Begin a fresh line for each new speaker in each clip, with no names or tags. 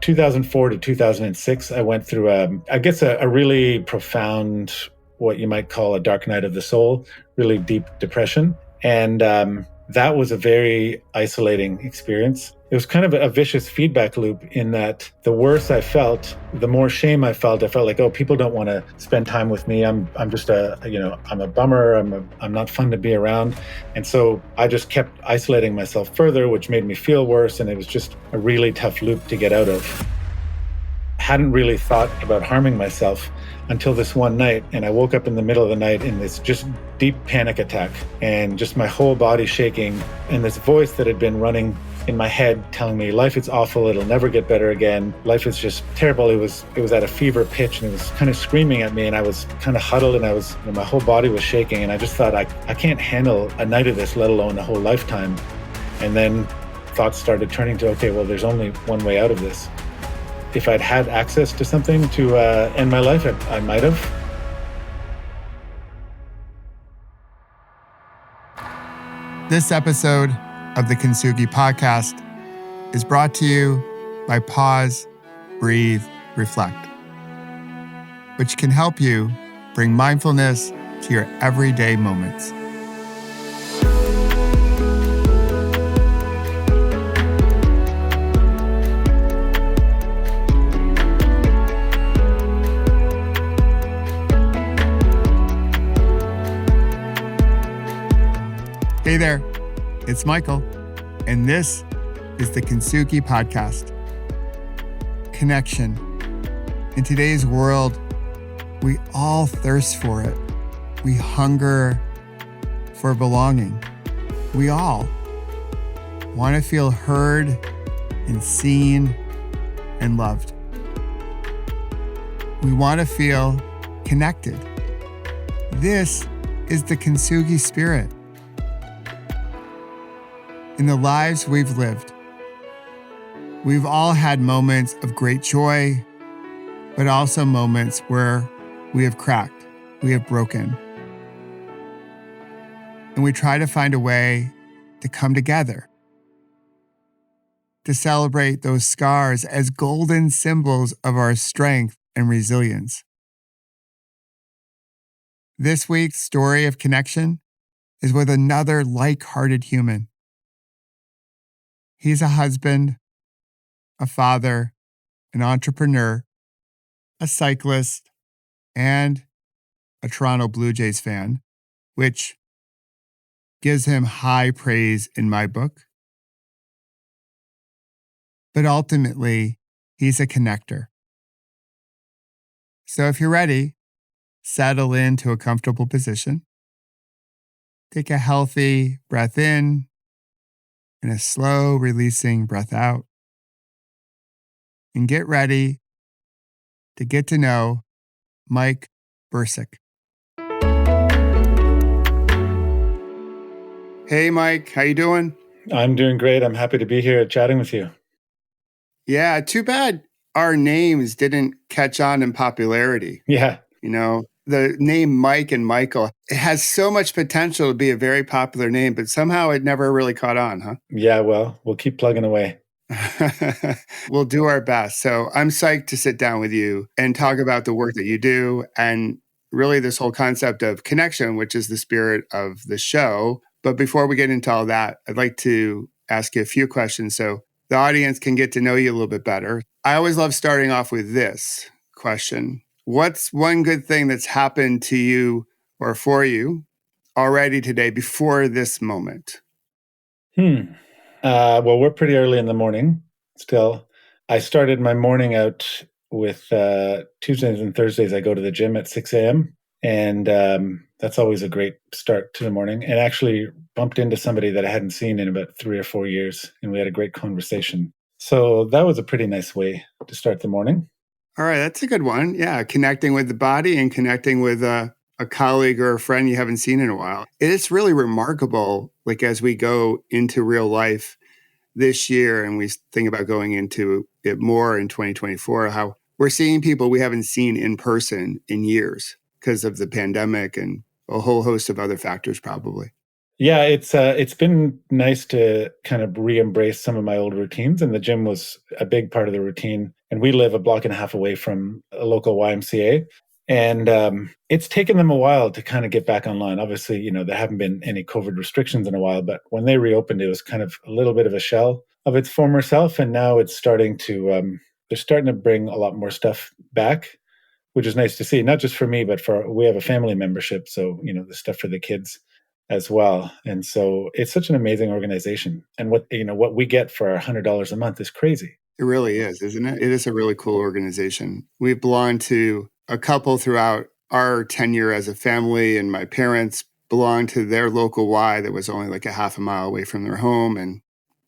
2004 to 2006, I went through, a really profound, what you might call a dark night of the soul, really deep depression. And that was a very isolating experience. It was kind of a vicious feedback loop in that the worse I felt, the more shame I felt. I felt like, oh, people don't want to spend time with me. I'm just I'm a bummer. I'm not fun to be around. And so I just kept isolating myself further, which made me feel worse. And it was just a really tough loop to get out of. Hadn't really thought about harming myself until this one night, and I woke up in the middle of the night in this just deep panic attack, and just my whole body shaking, and this voice that had been running in my head telling me life is awful, it'll never get better again, life is just terrible. It was at a fever pitch, and it was kind of screaming at me, and I was kind of huddled, and my whole body was shaking, and I just thought I can't handle a night of this, let alone a whole lifetime. And then thoughts started turning to, okay, well, there's only one way out of this. If I'd had access to something to end my life, I might have.
This episode of the Kintsugi podcast is brought to you by Pause, Breathe, Reflect, which can help you bring mindfulness to your everyday moments. Hey there, it's Michael, and this is the Kintsugi podcast. Connection. In today's world, we all thirst for it. We hunger for belonging. We all want to feel heard and seen and loved. We want to feel connected. This is the Kintsugi spirit. In the lives we've lived, we've all had moments of great joy, but also moments where we have cracked, we have broken. And we try to find a way to come together, to celebrate those scars as golden symbols of our strength and resilience. This week's story of connection is with another like-hearted human. He's a husband, a father, an entrepreneur, a cyclist, and a Toronto Blue Jays fan, which gives him high praise in my book. But ultimately, he's a connector. So if you're ready, settle into a comfortable position. Take a healthy breath in and a slow releasing breath out. And get ready to get to know Mike Brcic. Hey, Mike, how you doing?
I'm doing great. I'm happy to be here chatting with you.
Yeah, too bad our names didn't catch on in popularity.
Yeah.
You know, the name Mike and Michael, it has so much potential to be a very popular name, but somehow it never really caught on, huh?
Yeah, well, we'll keep plugging away.
We'll do our best. So I'm psyched to sit down with you and talk about the work that you do and really this whole concept of connection, which is the spirit of the show. But before we get into all that, I'd like to ask you a few questions so the audience can get to know you a little bit better. I always love starting off with this question. What's one good thing that's happened to you or for you already today before this moment?
Well, we're pretty early in the morning still. I started my morning out with Tuesdays and Thursdays. I go to the gym at 6 a.m. And that's always a great start to the morning. And actually bumped into somebody that I hadn't seen in about 3 or 4 years. And we had a great conversation. So that was a pretty nice way to start the morning.
All right, that's a good one. Yeah, connecting with the body and connecting with a colleague or a friend you haven't seen in a while. It's really remarkable, like as we go into real life this year and we think about going into it more in 2024, how we're seeing people we haven't seen in person in years because of the pandemic and a whole host of other factors probably.
Yeah, it's been nice to kind of re-embrace some of my old routines, and the gym was a big part of the routine. And we live a block and a half away from a local YMCA, and it's taken them a while to kind of get back online. Obviously, there haven't been any COVID restrictions in a while, but when they reopened, it was kind of a little bit of a shell of its former self, and now it's starting to they're starting to bring a lot more stuff back, which is nice to see. Not just for me, but for we have a family membership, so the stuff for the kids as well. And so it's such an amazing organization. And what we get for $100 a month is crazy.
It really is, isn't it? It is a really cool organization. We belong to a couple throughout our tenure as a family, and my parents belonged to their local Y that was only like a half a mile away from their home. And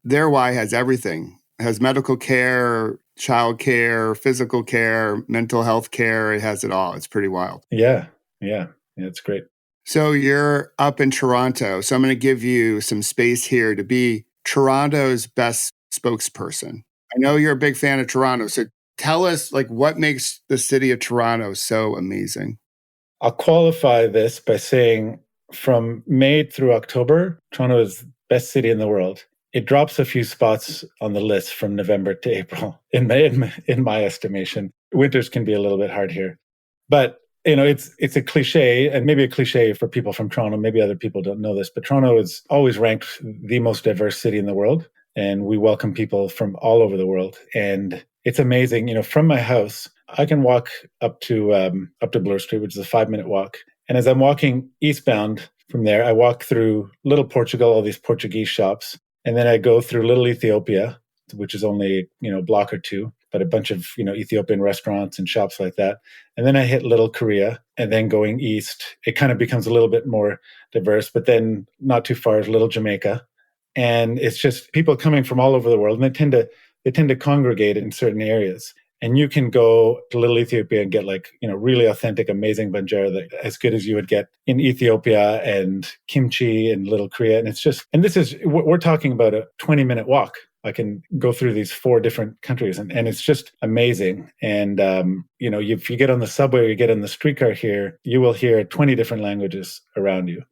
their Y has everything. It has medical care, child care, physical care, mental health care. It has it all. It's pretty wild.
Yeah. Yeah. Yeah, it's great.
So you're up in Toronto. So I'm going to give you some space here to be Toronto's best spokesperson. I know you're a big fan of Toronto. So tell us like what makes the city of Toronto so amazing.
I'll qualify this by saying from May through October, Toronto is the best city in the world. It drops a few spots on the list from November to April, in my estimation. Winters can be a little bit hard here. But it's a cliche, and maybe a cliche for people from Toronto. Maybe other people don't know this, but Toronto is always ranked the most diverse city in the world, and we welcome people from all over the world. And it's amazing. From my house, I can walk up to Bloor Street, which is a 5-minute walk. And as I'm walking eastbound from there, I walk through Little Portugal, all these Portuguese shops, and then I go through Little Ethiopia, which is only a block or two, but a bunch of Ethiopian restaurants and shops like that. And then I hit Little Korea, and then going east, it kind of becomes a little bit more diverse. But then not too far is Little Jamaica, and it's just people coming from all over the world, and they tend to congregate in certain areas. And you can go to Little Ethiopia and get really authentic, amazing banjara that as good as you would get in Ethiopia, and kimchi in Little Korea. And we're talking about a 20-minute walk. I can go through these 4 different countries, and it's just amazing. And, if you get on the subway or you get on the streetcar here, you will hear 20 different languages around you.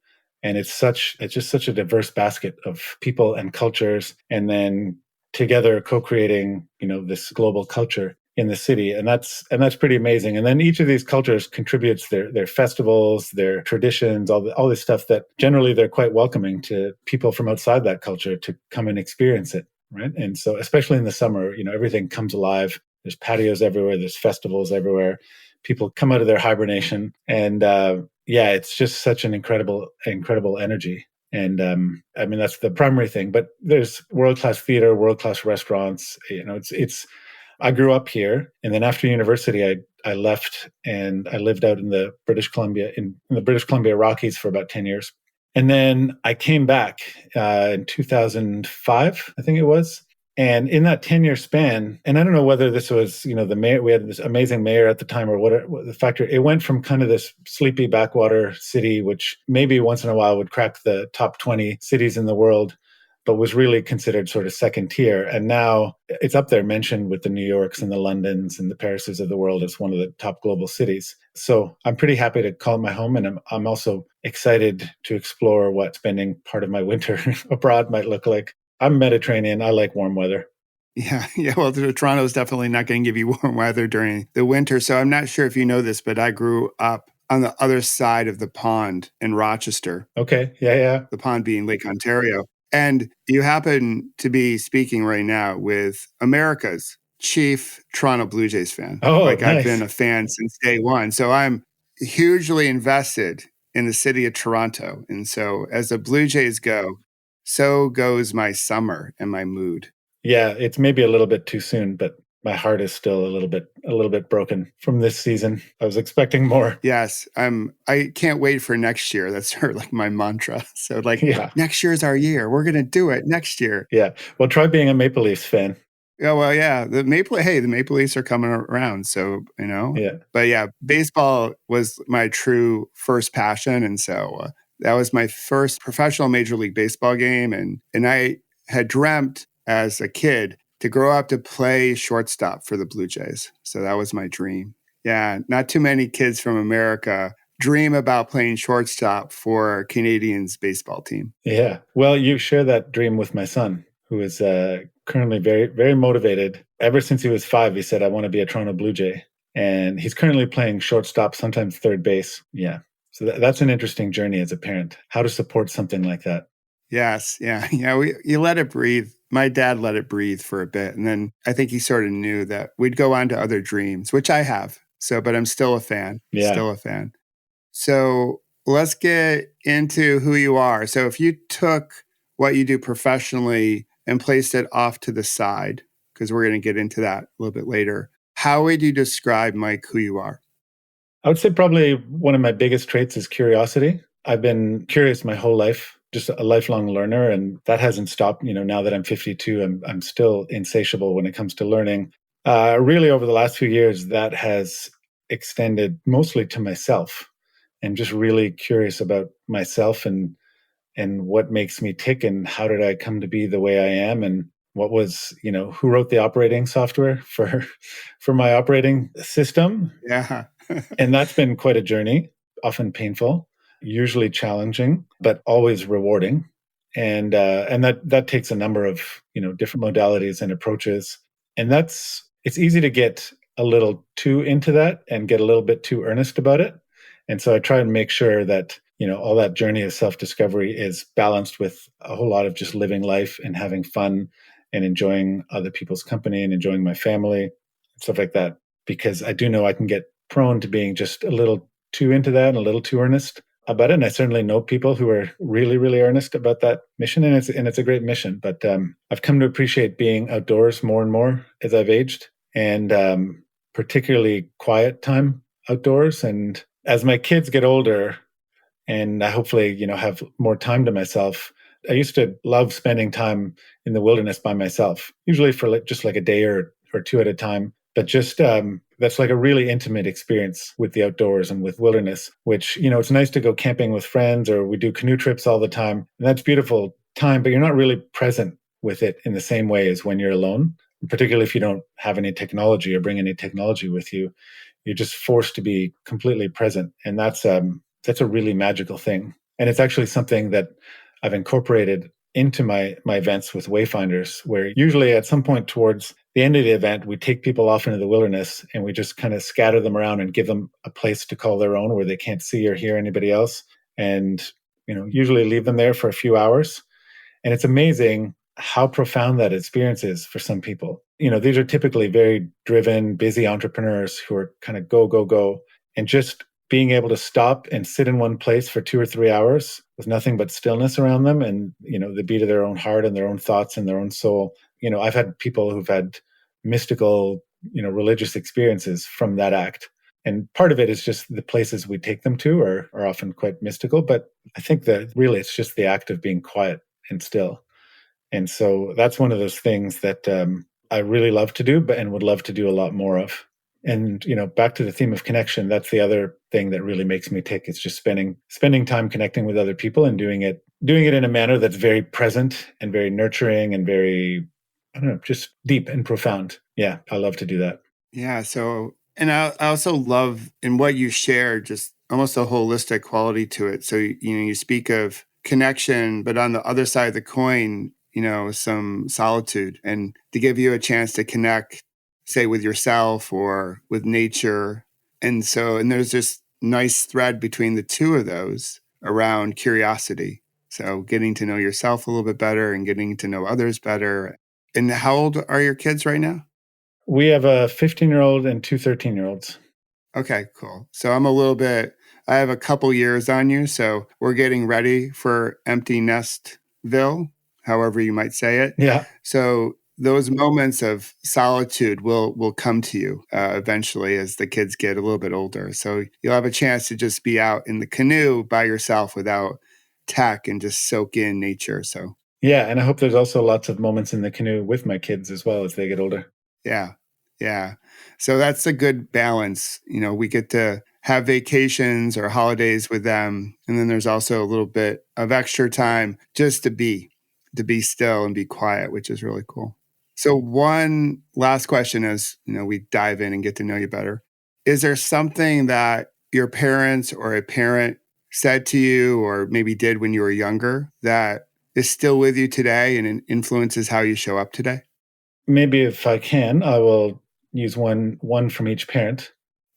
And it's just such a diverse basket of people and cultures. And then together co-creating, this global culture in the city. And that's pretty amazing. And then each of these cultures contributes their festivals, their traditions, all this stuff that generally they're quite welcoming to people from outside that culture to come and experience it. Right. And so, especially in the summer, everything comes alive. There's patios everywhere. There's festivals everywhere. People come out of their hibernation. And it's just such an incredible energy. And that's the primary thing. But there's world-class theater, world-class restaurants. I grew up here, and then after university, I left and I lived out in the British Columbia Rockies for about 10 years. And then I came back in 2005, I think it was. And in that 10-year span, and I don't know whether this was, the mayor, we had this amazing mayor at the time, or what the factor, it went from kind of this sleepy backwater city, which maybe once in a while would crack the top 20 cities in the world, but was really considered sort of second tier. And now it's up there, mentioned with the New Yorks and the Londons and the Parises of the world as one of the top global cities. So I'm pretty happy to call it my home. And I'm also excited to explore what spending part of my winter abroad might look like. I'm Mediterranean. I like warm weather.
Yeah. Well, Toronto is definitely not going to give you warm weather during the winter. So I'm not sure if you know this, but I grew up on the other side of the pond in Rochester.
Okay. Yeah.
The pond being Lake Ontario. And you happen to be speaking right now with America's chief Toronto Blue Jays fan.
Oh, nice.
I've been a fan since day one. So I'm hugely invested in the city of Toronto. And so as the Blue Jays go, so goes my summer and my mood.
Yeah, it's maybe a little bit too soon, but my heart is still a little bit broken from this season. I was expecting more.
Yes, I can't wait for next year. That's sort of like my mantra. So next year's our year. We're going to do it next year.
Yeah. Well, try being a Maple Leafs fan.
Yeah, well, yeah. The Maple Leafs are coming around. So,
Yeah.
But yeah, baseball was my true first passion. And so that was my first professional Major League Baseball game. And I had dreamt as a kid to grow up to play shortstop for the Blue Jays. So that was my dream. Yeah, not too many kids from America dream about playing shortstop for Canadians baseball team.
Yeah. Well, you share that dream with my son, who is currently very, very motivated. Ever since he was 5, he said, I want to be a Toronto Blue Jay. And he's currently playing shortstop, sometimes third base. Yeah. So that's an interesting journey as a parent, how to support something like that.
Yes. Yeah. Yeah. You let it breathe. My dad let it breathe for a bit. And then I think he sort of knew that we'd go on to other dreams, which I have. So, but I'm still a fan,
Yeah.
still a fan. So let's get into who you are. So if you took what you do professionally and placed it off to the side, because we're going to get into that a little bit later, how would you describe, Mike, who you are?
I would say probably one of my biggest traits is curiosity. I've been curious my whole life, just a lifelong learner, and that hasn't stopped. Now that I'm 52, I'm still insatiable when it comes to learning. Really, over the last few years, that has extended mostly to myself, and just really curious about myself and what makes me tick, and how did I come to be the way I am, and what was who wrote the operating software for my operating system.
Yeah.
And that's been quite a journey, often painful, usually challenging, but always rewarding. And that takes a number of different modalities and approaches. And it's easy to get a little too into that and get a little bit too earnest about it. And so I try and make sure that all that journey of self-discovery is balanced with a whole lot of just living life and having fun and enjoying other people's company and enjoying my family, stuff like that. Because I do know I can get prone to being just a little too into that and a little too earnest about it. And I certainly know people who are really, really earnest about that mission, and it's a great mission. But I've come to appreciate being outdoors more and more as I've aged, and particularly quiet time outdoors. And as my kids get older, and I hopefully have more time to myself, I used to love spending time in the wilderness by myself, usually for just like a day or two at a time. But just that's like a really intimate experience with the outdoors and with wilderness, which, it's nice to go camping with friends, or we do canoe trips all the time. And that's beautiful time, but you're not really present with it in the same way as when you're alone, particularly if you don't have any technology or bring any technology with you. You're just forced to be completely present. And that's a really magical thing. And it's actually something that I've incorporated into my events with wayfinders, where usually at some point towards the end of the event, we take people off into the wilderness and we just kind of scatter them around and give them a place to call their own, where they can't see or hear anybody else. And, usually leave them there for a few hours. And it's amazing how profound that experience is for some people. These are typically very driven, busy entrepreneurs who are kind of go, go, go. And just being able to stop and sit in one place for 2 or 3 hours with nothing but stillness around them, and the beat of their own heart and their own thoughts and their own soul. I've had people who've had mystical, religious experiences from that act. And part of it is just the places we take them to are often quite mystical. But I think that really it's just the act of being quiet and still. And so that's one of those things that I really love to do, and would love to do a lot more of. And back to the theme of connection, that's the other thing that really makes me tick. It's just spending time connecting with other people, and doing it in a manner that's very present and very nurturing and very, I don't know, just deep and profound. Yeah, I love to do that.
Yeah. So, and I also love in what you share, just almost a holistic quality to it. So, you speak of connection, but on the other side of the coin, some solitude, and to give you a chance to connect, say, with yourself or with nature. And so, and there's this nice thread between the two of those around curiosity. So, getting to know yourself a little bit better and getting to know others better. And how old are your kids right now?
We have a 15-year-old and two 13-year-olds.
Okay, cool. So I have a couple years on you. So we're getting ready for empty nestville, however you might say it.
Yeah.
So those moments of solitude will come to you eventually as the kids get a little bit older. So you'll have a chance to just be out in the canoe by yourself without tech and just soak in nature. So
Yeah. And I hope there's also lots of moments in the canoe with my kids as well as they get older.
yeah. Yeah. So that's a good balance. We get to have vacations or holidays with them. And then there's also a little bit of extra time just to be still and be quiet, which is really cool. So one last question as, we dive in and get to know you better. Is there something that your parents or a parent said to you or maybe did when you were younger that is still with you today and it influences how you show up today?
Maybe if I can, I will use one from each parent.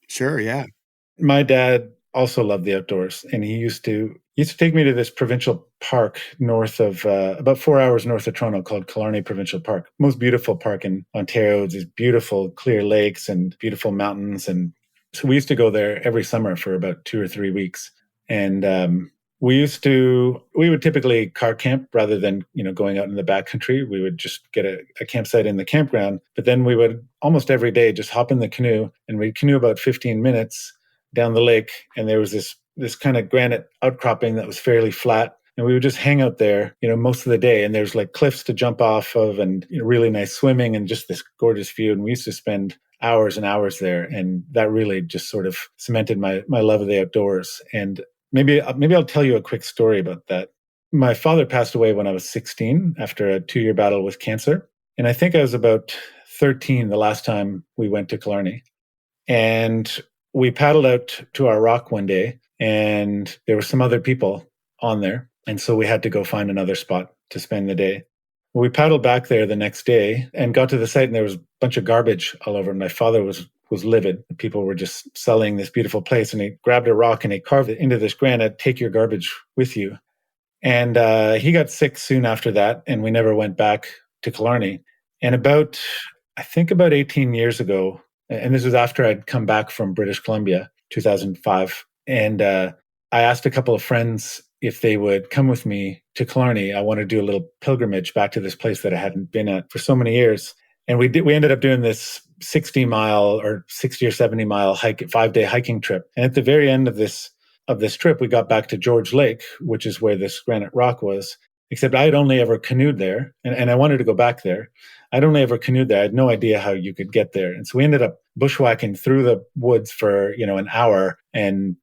Sure, yeah.
My dad also loved the outdoors, and he used to take me to this provincial park north of about 4 hours north of Toronto called Killarney Provincial Park. Most beautiful park in Ontario. These beautiful clear lakes and beautiful mountains, and so we used to go there every summer for about 2 or 3 weeks. And we would typically car camp rather than going out in the backcountry. We would just get a campsite in the campground, but then we would almost every day just hop in the canoe, and we'd canoe about 15 minutes down the lake, and there was this kind of granite outcropping that was fairly flat, and we would just hang out there most of the day, and there's like cliffs to jump off of, and really nice swimming and just this gorgeous view. And we used to spend hours and hours there, and that really just sort of cemented my love of the outdoors. And maybe I'll tell you a quick story about that. My father passed away when I was 16 after a 2-year battle with cancer, and I think I was about 13 the last time we went to Killarney. And we paddled out to our rock one day, and there were some other people on there. And so we had to go find another spot to spend the day. We paddled back there the next day and got to the site, and there was a bunch of garbage all over. My father was livid. People were just selling this beautiful place, and he grabbed a rock and he carved it into this granite, "Take your garbage with you." And he got sick soon after that, and we never went back to Killarney. And I think about 18 years ago, and this was after I'd come back from British Columbia, 2005. And I asked a couple of friends if they would come with me to Killarney. I wanted to do a little pilgrimage back to this place that I hadn't been at for so many years. And we ended up doing this 60-mile or 60 or 70-mile hike, 5-day hiking trip. And at the very end of this trip, we got back to George Lake, which is where this granite rock was. Except I had only ever canoed there, and I wanted to go back there. I'd only ever canoed there. I had no idea how you could get there. And so we ended up bushwhacking through the woods for, an hour, and,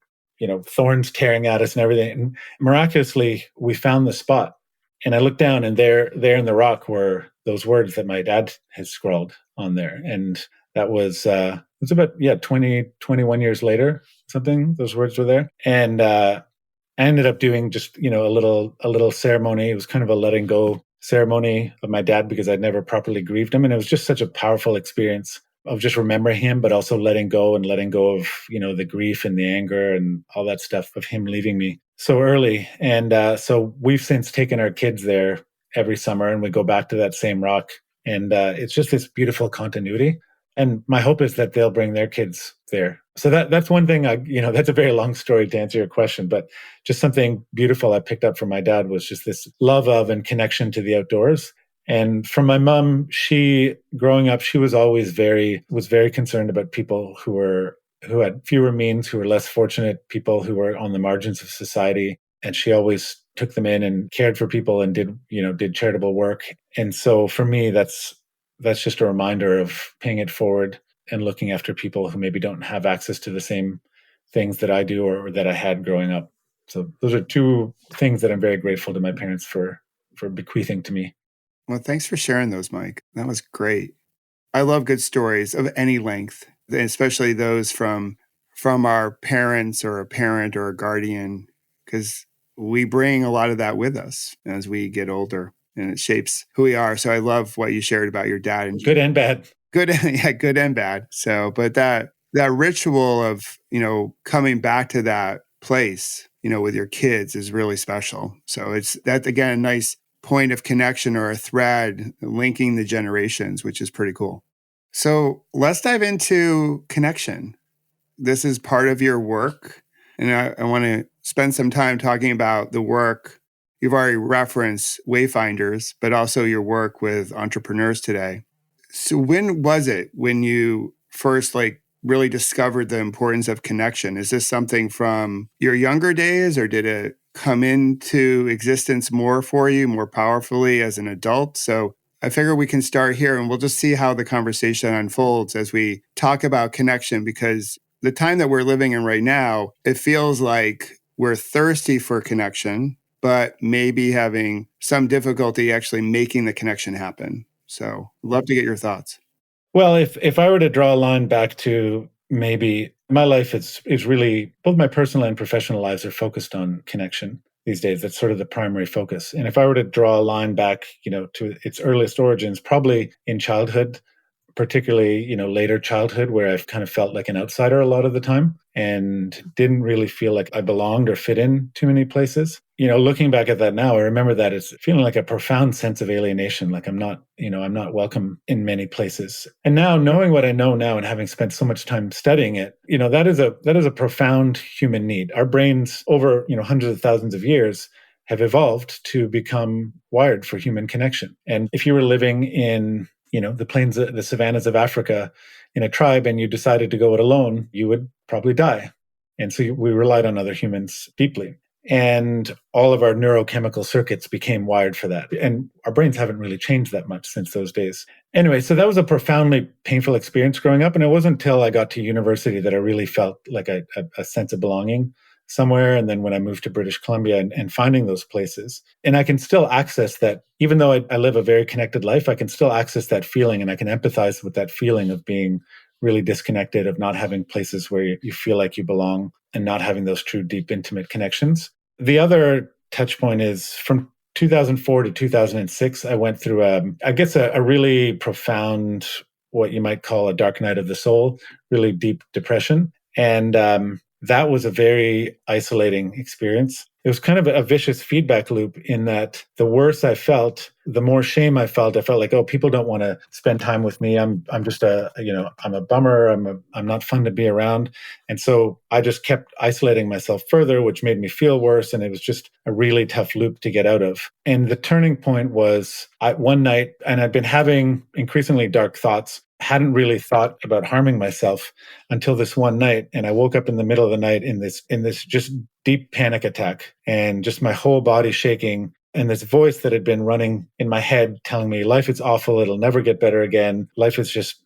thorns tearing at us and everything. And miraculously, we found the spot. And I looked down, and there in the rock were those words that my dad had scrawled on there. And that was, it's about, 20, 21 years later, something, those words were there. And I ended up doing just, a little ceremony. It was kind of a letting go ceremony of my dad because I'd never properly grieved him. And it was just such a powerful experience of just remembering him, but also letting go of, the grief and the anger and all that stuff of him leaving me so early. And so we've since taken our kids there every summer, and we go back to that same rock. And it's just this beautiful continuity. And my hope is that they'll bring their kids there. So that's one thing. That's a very long story to answer your question, but just something beautiful I picked up from my dad was just this love of and connection to the outdoors. And from my mom, growing up, she was always very concerned about people who had fewer means, who were less fortunate, people who were on the margins of society. And she always took them in and cared for people and did charitable work. And so for me, that's just a reminder of paying it forward and looking after people who maybe don't have access to the same things that I do or that I had growing up. So those are two things that I'm very grateful to my parents for bequeathing to me.
Well, thanks for sharing those, Mike. That was great. I love good stories of any length, especially those from our parents or a parent or a guardian, because we bring a lot of that with us as we get older, and it shapes who we are. So I love what you shared about your dad. And
good and bad.
Good, yeah, good and bad. So, but that ritual of, coming back to that place, with your kids is really special. So that's, again, a nice point of connection or a thread linking the generations, which is pretty cool. So let's dive into connection. This is part of your work. And I want to spend some time talking about the work. You've already referenced Wayfinders, but also your work with entrepreneurs today. So when was it when you first really discovered the importance of connection? Is this something from your younger days, or did it come into existence more for you, more powerfully as an adult? So I figure we can start here, and we'll just see how the conversation unfolds as we talk about connection, because the time that we're living in right now, it feels like we're thirsty for connection, but maybe having some difficulty actually making the connection happen. So love to get your thoughts.
Well, if I were to draw a line back to maybe My life is really, both my personal and professional lives are focused on connection these days. That's sort of the primary focus. And if I were to draw a line back, to its earliest origins, probably in childhood, particularly, later childhood, where I've kind of felt like an outsider a lot of the time and didn't really feel like I belonged or fit in too many places. Looking back at that now, I remember that it's feeling like a profound sense of alienation, like I'm not welcome in many places. And now, knowing what I know now and having spent so much time studying it, that is a profound human need. Our brains over, hundreds of thousands of years have evolved to become wired for human connection. And if you were living in the plains, the savannas of Africa in a tribe and you decided to go it alone, you would probably die. And so we relied on other humans deeply. And all of our neurochemical circuits became wired for that. And our brains haven't really changed that much since those days. Anyway, so that was a profoundly painful experience growing up. And it wasn't until I got to university that I really felt like a sense of belonging somewhere. And then when I moved to British Columbia and finding those places, and I can still access that, even though I live a very connected life, I can still access that feeling and I can empathize with that feeling of being really disconnected, of not having places where you feel like you belong and not having those true, deep, intimate connections. The other touch point is from 2004 to 2006, I went through, a really profound, what you might call a dark night of the soul, really deep depression. And that was a very isolating experience. It was kind of a vicious feedback loop in that the worse I felt, the more shame I felt. I felt like, oh, people don't want to spend time with me. I'm just I'm a bummer. I'm not fun to be around. And so I just kept isolating myself further, which made me feel worse. And it was just a really tough loop to get out of. And the turning point was one night, and I'd been having increasingly dark thoughts, hadn't really thought about harming myself until this one night. And I woke up in the middle of the night in this just deep panic attack, and just my whole body shaking, and this voice that had been running in my head telling me life is awful, it'll never get better again, life is just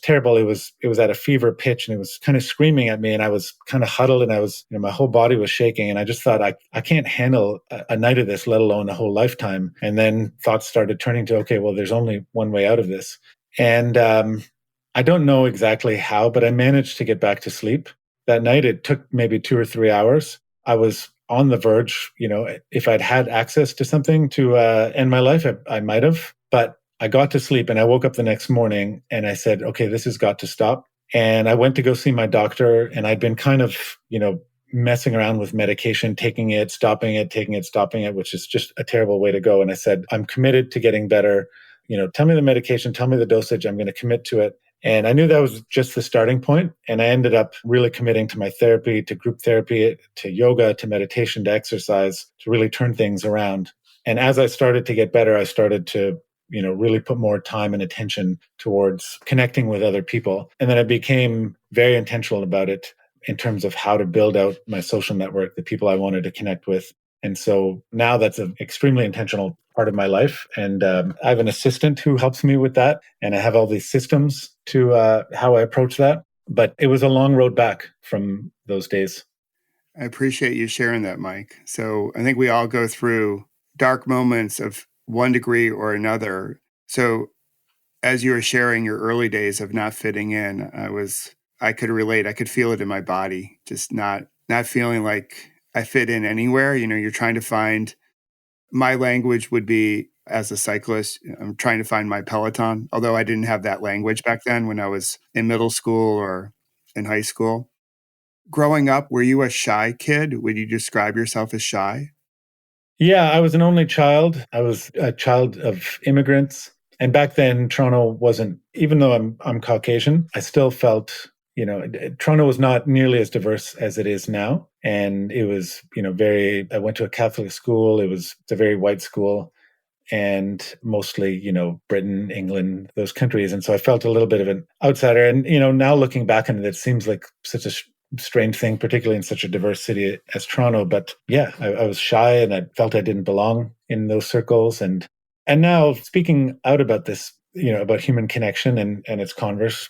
terrible. It was at a fever pitch, and it was kind of screaming at me, and I was kind of huddled, and I was, my whole body was shaking, and I just thought, I can't handle a night of this, let alone a whole lifetime. And then thoughts started turning to, okay, well, there's only one way out of this. And I don't know exactly how, but I managed to get back to sleep that night. It took maybe 2 or 3 hours. I was on the verge, if I'd had access to something to end my life, I might have. But I got to sleep, and I woke up the next morning and I said, okay, this has got to stop. And I went to go see my doctor, and I'd been kind of, messing around with medication, taking it, stopping it, taking it, stopping it, which is just a terrible way to go. And I said, I'm committed to getting better. Tell me the medication, tell me the dosage, I'm going to commit to it. And I knew that was just the starting point. And I ended up really committing to my therapy, to group therapy, to yoga, to meditation, to exercise, to really turn things around. And as I started to get better, I started to, really put more time and attention towards connecting with other people. And then I became very intentional about it in terms of how to build out my social network, the people I wanted to connect with. And so now that's an extremely intentional part of my life. And I have an assistant who helps me with that. And I have all these systems to how I approach that. But it was a long road back from those days.
I appreciate you sharing that, Mike. So I think we all go through dark moments of one degree or another. So as you were sharing your early days of not fitting in, I could relate. I could feel it in my body, just not feeling like I fit in anywhere. You're trying to find, my language would be, as a cyclist, I'm trying to find my Peloton, although I didn't have that language back then when I was in middle school or in high school. Growing up, were you a shy kid? Would you describe yourself as shy?
Yeah, I was an only child. I was a child of immigrants. And back then, Toronto wasn't, even though I'm Caucasian, I still felt, Toronto was not nearly as diverse as it is now. And it was, I went to a Catholic school. It's a very white school, and mostly, Britain, England, those countries. And so I felt a little bit of an outsider. And, now looking back on it, it seems like such a strange thing, particularly in such a diverse city as Toronto. But yeah, I was shy, and I felt I didn't belong in those circles. And now speaking out about this, about human connection and its converse,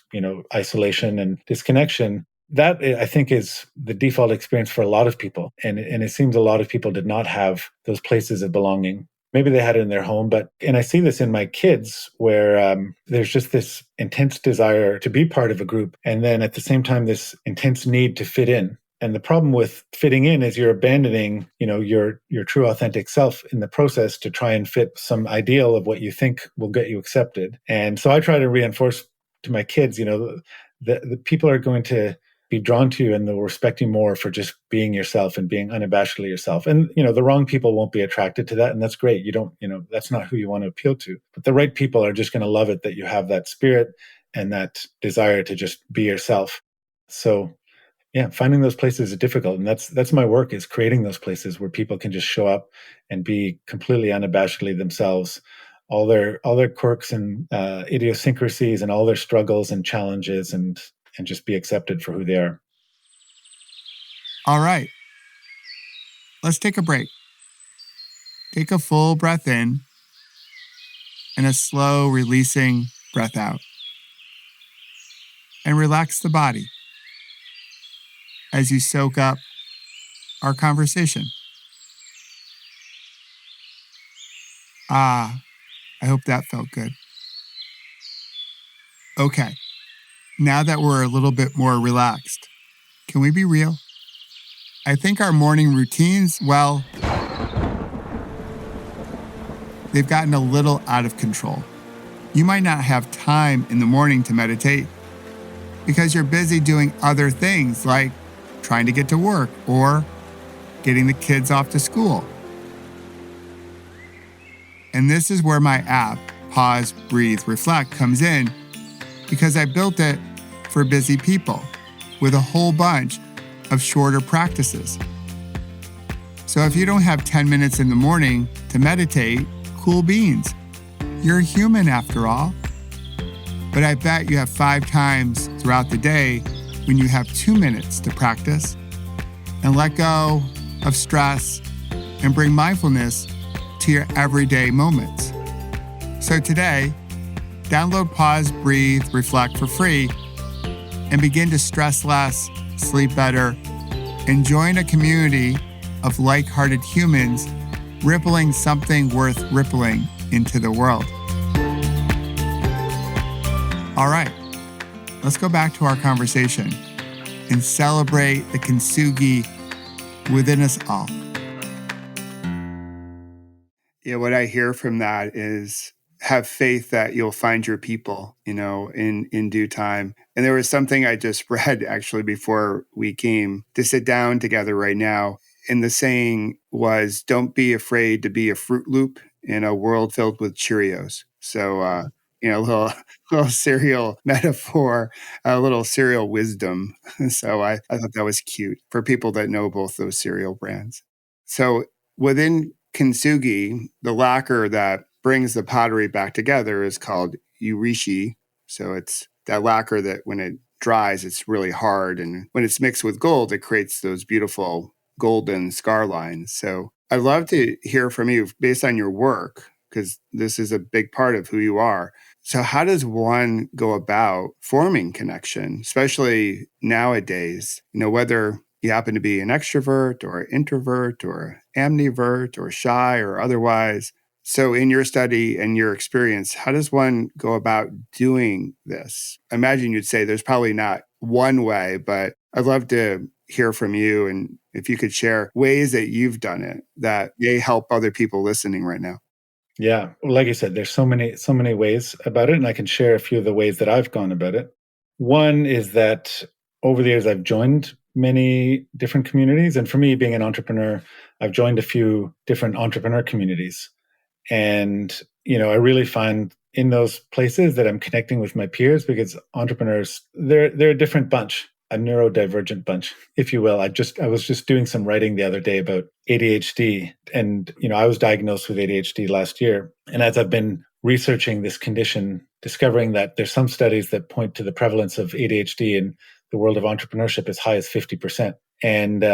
isolation and disconnection, that I think is the default experience for a lot of people. And it seems a lot of people did not have those places of belonging. maybe they had it in their home, and I see this in my kids where there's just this intense desire to be part of a group. And then at the same time, this intense need to fit in. And the problem with fitting in is you're abandoning, your true authentic self in the process to try and fit some ideal of what you think will get you accepted. And so I try to reinforce to my kids, the people are going to be drawn to you and they'll respect you more for just being yourself and being unabashedly yourself. And, the wrong people won't be attracted to that. And that's great. You don't, that's not who you want to appeal to. But the right people are just going to love it that you have that spirit and that desire to just be yourself. So yeah, finding those places is difficult. And that's my work, is creating those places where people can just show up and be completely unabashedly themselves, all their quirks and idiosyncrasies and all their struggles and challenges, and just be accepted for who they are.
All right. Let's take a break. Take a full breath in and a slow releasing breath out. And relax the body as you soak up our conversation. I hope that felt good. Okay, now that we're a little bit more relaxed, can we be real? I think our morning routines, well, they've gotten a little out of control. You might not have time in the morning to meditate because you're busy doing other things like trying to get to work or getting the kids off to school. And this is where my app, Pause, Breathe, Reflect, comes in, because I built it for busy people with a whole bunch of shorter practices. So if you don't have 10 minutes in the morning to meditate, cool beans. You're human after all. But I bet you have 5 times throughout the day when you have 2 minutes to practice and let go of stress and bring mindfulness to your everyday moments. So today, download Pause, Breathe, Reflect for free and begin to stress less, sleep better, and join a community of like-hearted humans rippling something worth rippling into the world. All right, let's go back to our conversation and celebrate the Kintsugi within us all. Yeah, what I hear from that is have faith that you'll find your people, in due time. And there was something I just read actually before we came to sit down together right now. And the saying was, don't be afraid to be a Fruit Loop in a world filled with Cheerios. So, a little cereal metaphor, a little cereal wisdom. So I thought that was cute for people that know both those cereal brands. So within Kintsugi, the lacquer that brings the pottery back together is called urishi. So it's that lacquer that when it dries, it's really hard. And when it's mixed with gold, it creates those beautiful golden scar lines. So I'd love to hear from you based on your work, because this is a big part of who you are. So how does one go about forming connection, especially nowadays, whether you happen to be an extrovert or an introvert or ambivert or shy or otherwise? So in your study and your experience, how does one go about doing this? I imagine you'd say there's probably not one way, but I'd love to hear from you. And if you could share ways that you've done it that may help other people listening right now.
Yeah. Well, like I said, there's so many ways about it, and I can share a few of the ways that I've gone about it. One is that over the years, I've joined many different communities. And for me, being an entrepreneur, I've joined a few different entrepreneur communities. And, I really find in those places that I'm connecting with my peers, because entrepreneurs, they're a different bunch, a neurodivergent bunch, if you will. I was just doing some writing the other day about ADHD, and I was diagnosed with ADHD last year. And as I've been researching this condition, discovering that there's some studies that point to the prevalence of ADHD in the world of entrepreneurship as high as 50%. And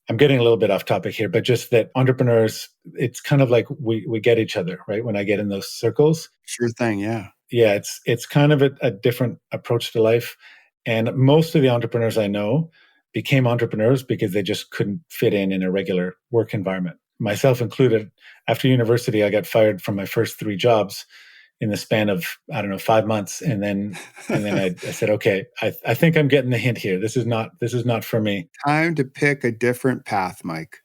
I'm getting a little bit off topic here, but just that entrepreneurs, it's kind of like we get each other, right? When I get in those circles.
Sure thing, yeah.
Yeah, it's kind of a different approach to life. And most of the entrepreneurs I know became entrepreneurs because they just couldn't fit in a regular work environment. myself included, after university, I got fired from my first 3 jobs in the span of, I don't know, 5 months. And then I said, okay, I think I'm getting the hint here. This is not for me.
Time to pick a different path, Mike.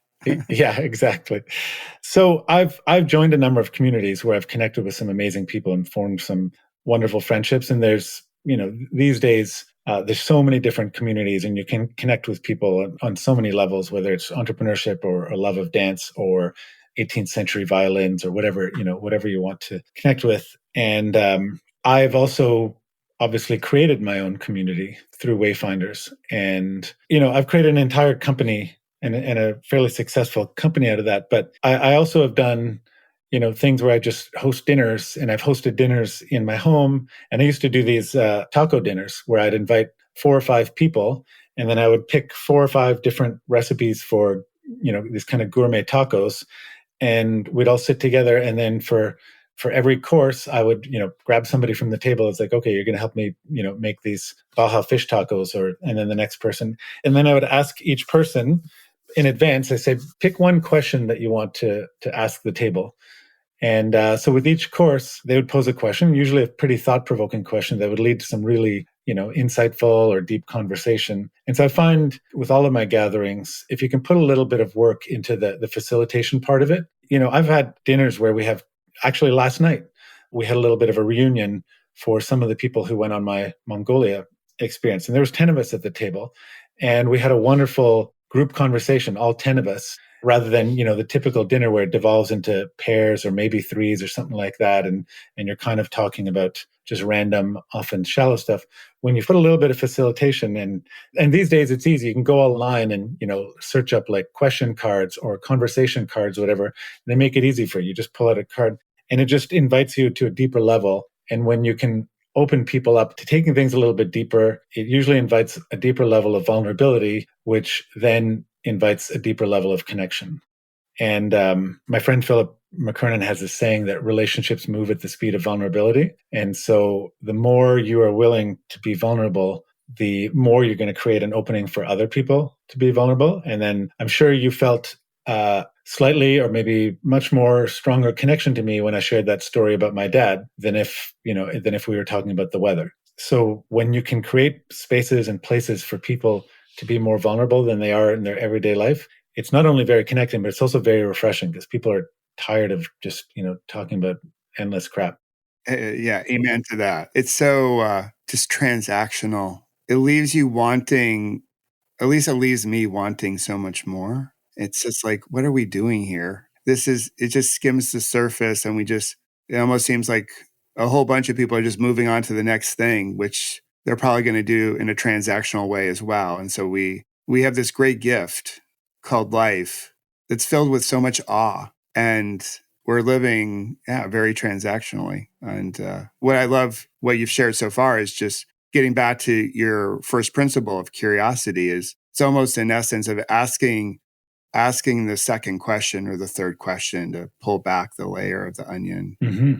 Yeah, exactly. So I've joined a number of communities where I've connected with some amazing people and formed some wonderful friendships. And these days, there's so many different communities, and you can connect with people on so many levels, whether it's entrepreneurship or a love of dance or 18th century violins or whatever you want to connect with. And I've also obviously created my own community through Wayfinders. And, I've created an entire company and a fairly successful company out of that. But I also have done, things where I just host dinners, and I've hosted dinners in my home. And I used to do these taco dinners where I'd invite 4 or 5 people, and then I would pick 4 or 5 different recipes for, these kind of gourmet tacos, and we'd all sit together. And then for every course, I would, grab somebody from the table. It's like, okay, you're going to help me, make these Baja fish tacos, and then the next person. And then I would ask each person in advance. I say, pick one question that you want to ask the table. And so with each course, they would pose a question, usually a pretty thought-provoking question that would lead to some really, insightful or deep conversation. And so I find with all of my gatherings, if you can put a little bit of work into the facilitation part of it, I've had dinners where we have, actually last night, we had a little bit of a reunion for some of the people who went on my Mongolia experience. And there was 10 of us at the table, and we had a wonderful group conversation, all 10 of us, rather than, the typical dinner where it devolves into pairs or maybe threes or something like that. And you're kind of talking about just random, often shallow stuff. When you put a little bit of facilitation, and these days it's easy. You can go online and, search up like question cards or conversation cards, whatever. They make it easy for you. You just pull out a card, and it just invites you to a deeper level. And when you can open people up to taking things a little bit deeper, it usually invites a deeper level of vulnerability, which then invites a deeper level of connection. And my friend Philip McKernan has this saying that relationships move at the speed of vulnerability. And so the more you are willing to be vulnerable, the more you're going to create an opening for other people to be vulnerable. And then I'm sure you felt slightly or maybe much more stronger connection to me when I shared that story about my dad than if we were talking about the weather. So when you can create spaces and places for people to be more vulnerable than they are in their everyday life, it's not only very connecting, but it's also very refreshing, because people are tired of just, talking about endless crap.
Yeah, amen to that. It's so just transactional. It leaves you wanting, at least it leaves me wanting so much more. It's just like, what are we doing here? It just skims the surface, and it almost seems like a whole bunch of people are just moving on to the next thing, which they're probably going to do in a transactional way as well. And so we have this great gift called life that's filled with so much awe, and we're living very transactionally. And what I love, what you've shared so far, is just getting back to your first principle of curiosity. Is it's almost in essence of asking the second question or the third question to pull back the layer of the onion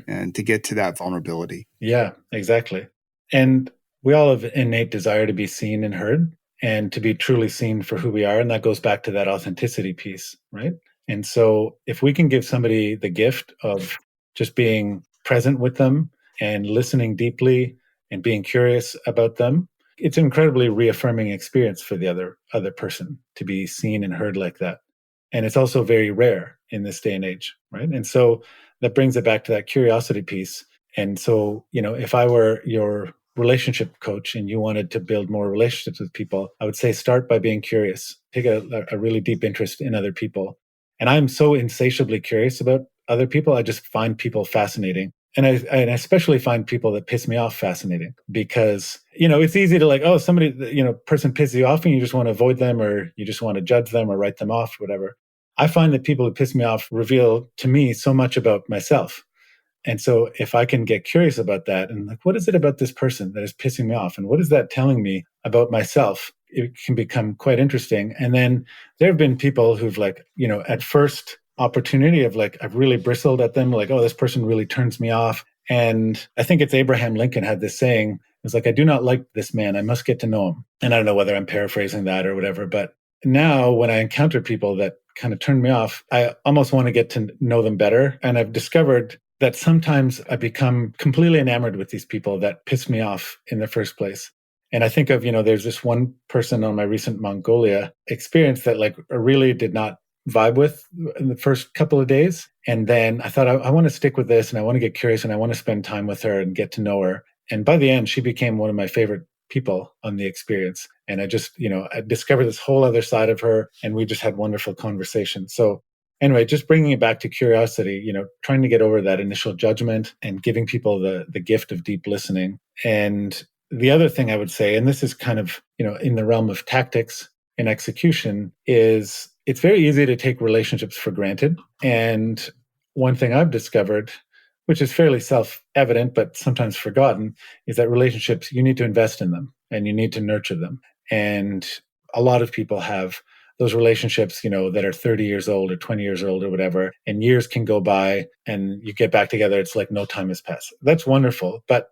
and to get to that vulnerability.
Yeah, exactly. And we all have innate desire to be seen and heard, and to be truly seen for who we are. And that goes back to that authenticity piece, right? And so if we can give somebody the gift of just being present with them and listening deeply and being curious about them, it's an incredibly reaffirming experience for the other person to be seen and heard like that. And it's also very rare in this day and age, right? And so that brings it back to that curiosity piece. And so, if I were your relationship coach and you wanted to build more relationships with people, I would say start by being curious. Take a really deep interest in other people. And I'm so insatiably curious about other people. I just find people fascinating. And I especially find people that piss me off fascinating, because, it's easy to like, oh, somebody, person pisses you off and you just want to avoid them, or you just want to judge them or write them off, whatever. I find that people who piss me off reveal to me so much about myself. And so if I can get curious about that, and like, what is it about this person that is pissing me off? And what is that telling me about myself? It can become quite interesting. And then there have been people who've like, at first opportunity of like, I've really bristled at them, like, oh, this person really turns me off. And I think it's Abraham Lincoln had this saying, it's like, I do not like this man, I must get to know him. And I don't know whether I'm paraphrasing that or whatever, but now when I encounter people that kind of turn me off, I almost want to get to know them better. And I've discovered that sometimes I become completely enamored with these people that piss me off in the first place. And I think of, there's this one person on my recent Mongolia experience that like really did not vibe with in the first couple of days. And then I thought, I want to stick with this and I want to get curious and I want to spend time with her and get to know her. And by the end, she became one of my favorite people on the experience. And I just, I discovered this whole other side of her and we just had wonderful conversations. So anyway, just bringing it back to curiosity, trying to get over that initial judgment and giving people the gift of deep listening. And the other thing I would say, and this is kind of, in the realm of tactics and execution, is it's very easy to take relationships for granted. And one thing I've discovered, which is fairly self-evident, but sometimes forgotten, is that relationships, you need to invest in them and you need to nurture them. And a lot of people have those relationships, that are 30 years old or 20 years old or whatever, and years can go by and you get back together. It's like no time has passed. That's wonderful. But,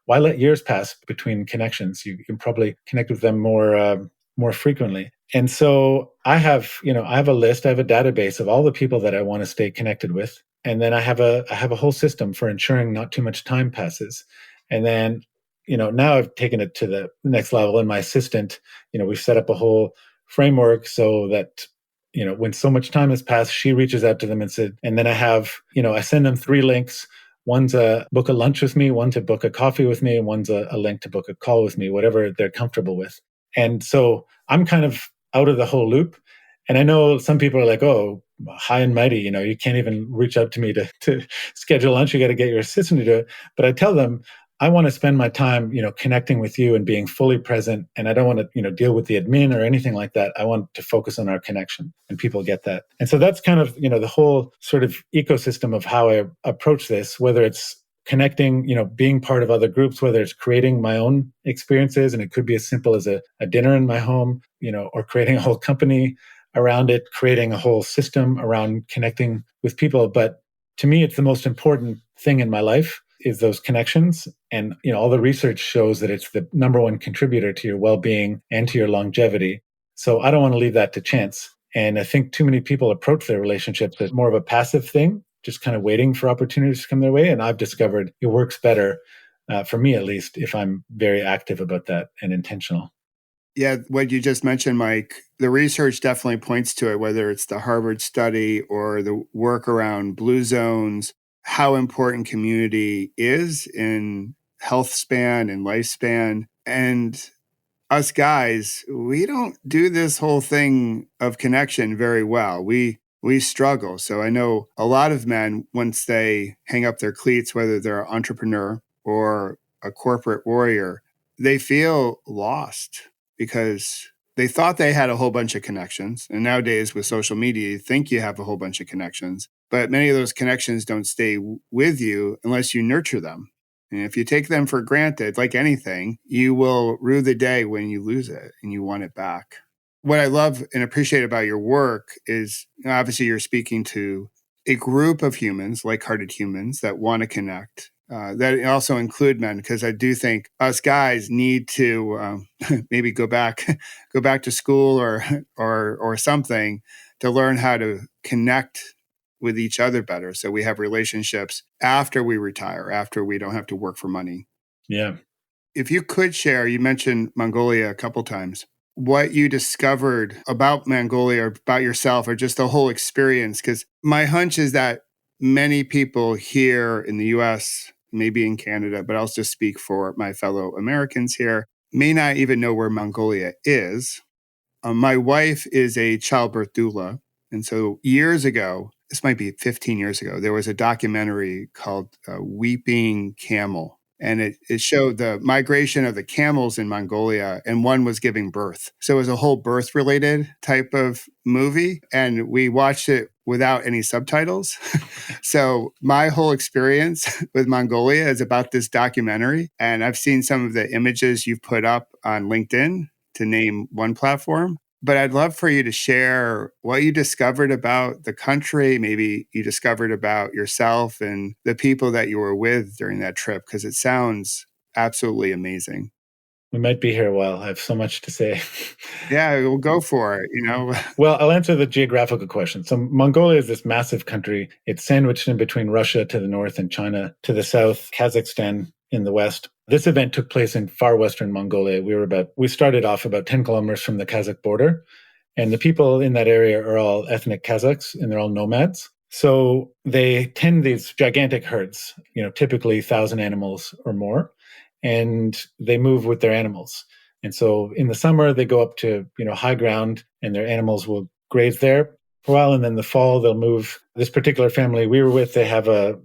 why let years pass between connections? You can probably connect with them more frequently. And so I have a list, I have a database of all the people that I want to stay connected with. And then I have a whole system for ensuring not too much time passes. And then, now I've taken it to the next level. And my assistant, we've set up a whole framework so that, when so much time has passed, she reaches out to them and said, and then I have, I send them 3 links. One's a book a lunch with me, one's a book a coffee with me, and one's a link to book a call with me, whatever they're comfortable with. And so I'm kind of out of the whole loop. And I know some people are like, oh, high and mighty, you can't even reach out to me to schedule lunch. You got to get your assistant to do it. But I tell them, I want to spend my time, connecting with you and being fully present. And I don't want to, deal with the admin or anything like that. I want to focus on our connection, and people get that. And so that's kind of, the whole sort of ecosystem of how I approach this, whether it's connecting, being part of other groups, whether it's creating my own experiences, and it could be as simple as a dinner in my home, or creating a whole company around it, creating a whole system around connecting with people. But to me, it's the most important thing in my life is those connections. And, all the research shows that it's the number one contributor to your well-being and to your longevity. So I don't want to leave that to chance. And I think too many people approach their relationships as more of a passive thing, just kind of waiting for opportunities to come their way. And I've discovered it works better, for me at least, if I'm very active about that and intentional.
Yeah, what you just mentioned, Mike, the research definitely points to it, whether it's the Harvard study or the work around blue zones, how important community is in health span and lifespan. And us guys, we don't do this whole thing of connection very well. We struggle. So I know a lot of men, once they hang up their cleats, whether they're an entrepreneur or a corporate warrior, they feel lost because they thought they had a whole bunch of connections. And nowadays with social media, you think you have a whole bunch of connections, but many of those connections don't stay with you unless you nurture them. And if you take them for granted, like anything, you will rue the day when you lose it and you want it back. What I love and appreciate about your work is obviously you're speaking to a group of humans, like-hearted humans that want to connect. That also include men, because I do think us guys need to maybe go back to school or something to learn how to connect with each other better. So we have relationships after we retire, after we don't have to work for money.
Yeah.
If you could share, you mentioned Mongolia a couple times, what you discovered about Mongolia or about yourself or just the whole experience. Because my hunch is that many people here in the US, maybe in Canada, but I'll just speak for my fellow Americans here, may not even know where Mongolia is. My wife is a childbirth doula. And so years ago, this might be 15 years ago, there was a documentary called Weeping Camel. And it showed the migration of the camels in Mongolia, and one was giving birth. So it was a whole birth related type of movie. And we watched it without any subtitles. So my whole experience with Mongolia is about this documentary. And I've seen some of the images you've put up on LinkedIn, to name one platform. But I'd love for you to share what you discovered about the country, maybe you discovered about yourself and the people that you were with during that trip, because it sounds absolutely amazing.
We might be here a while. I have so much to say.
Yeah, we'll go for it.
Well, I'll answer the geographical question. So Mongolia is this massive country. It's sandwiched in between Russia to the north and China to the south, Kazakhstan in the west. This event took place in far western Mongolia. We started off about 10 kilometers from the Kazakh border. And the people in that area are all ethnic Kazakhs and they're all nomads. So they tend these gigantic herds, typically 1,000 animals or more, and they move with their animals. And so in the summer, they go up to, high ground and their animals will graze there for a while. And then the fall, they'll move. This particular family we were with, they have a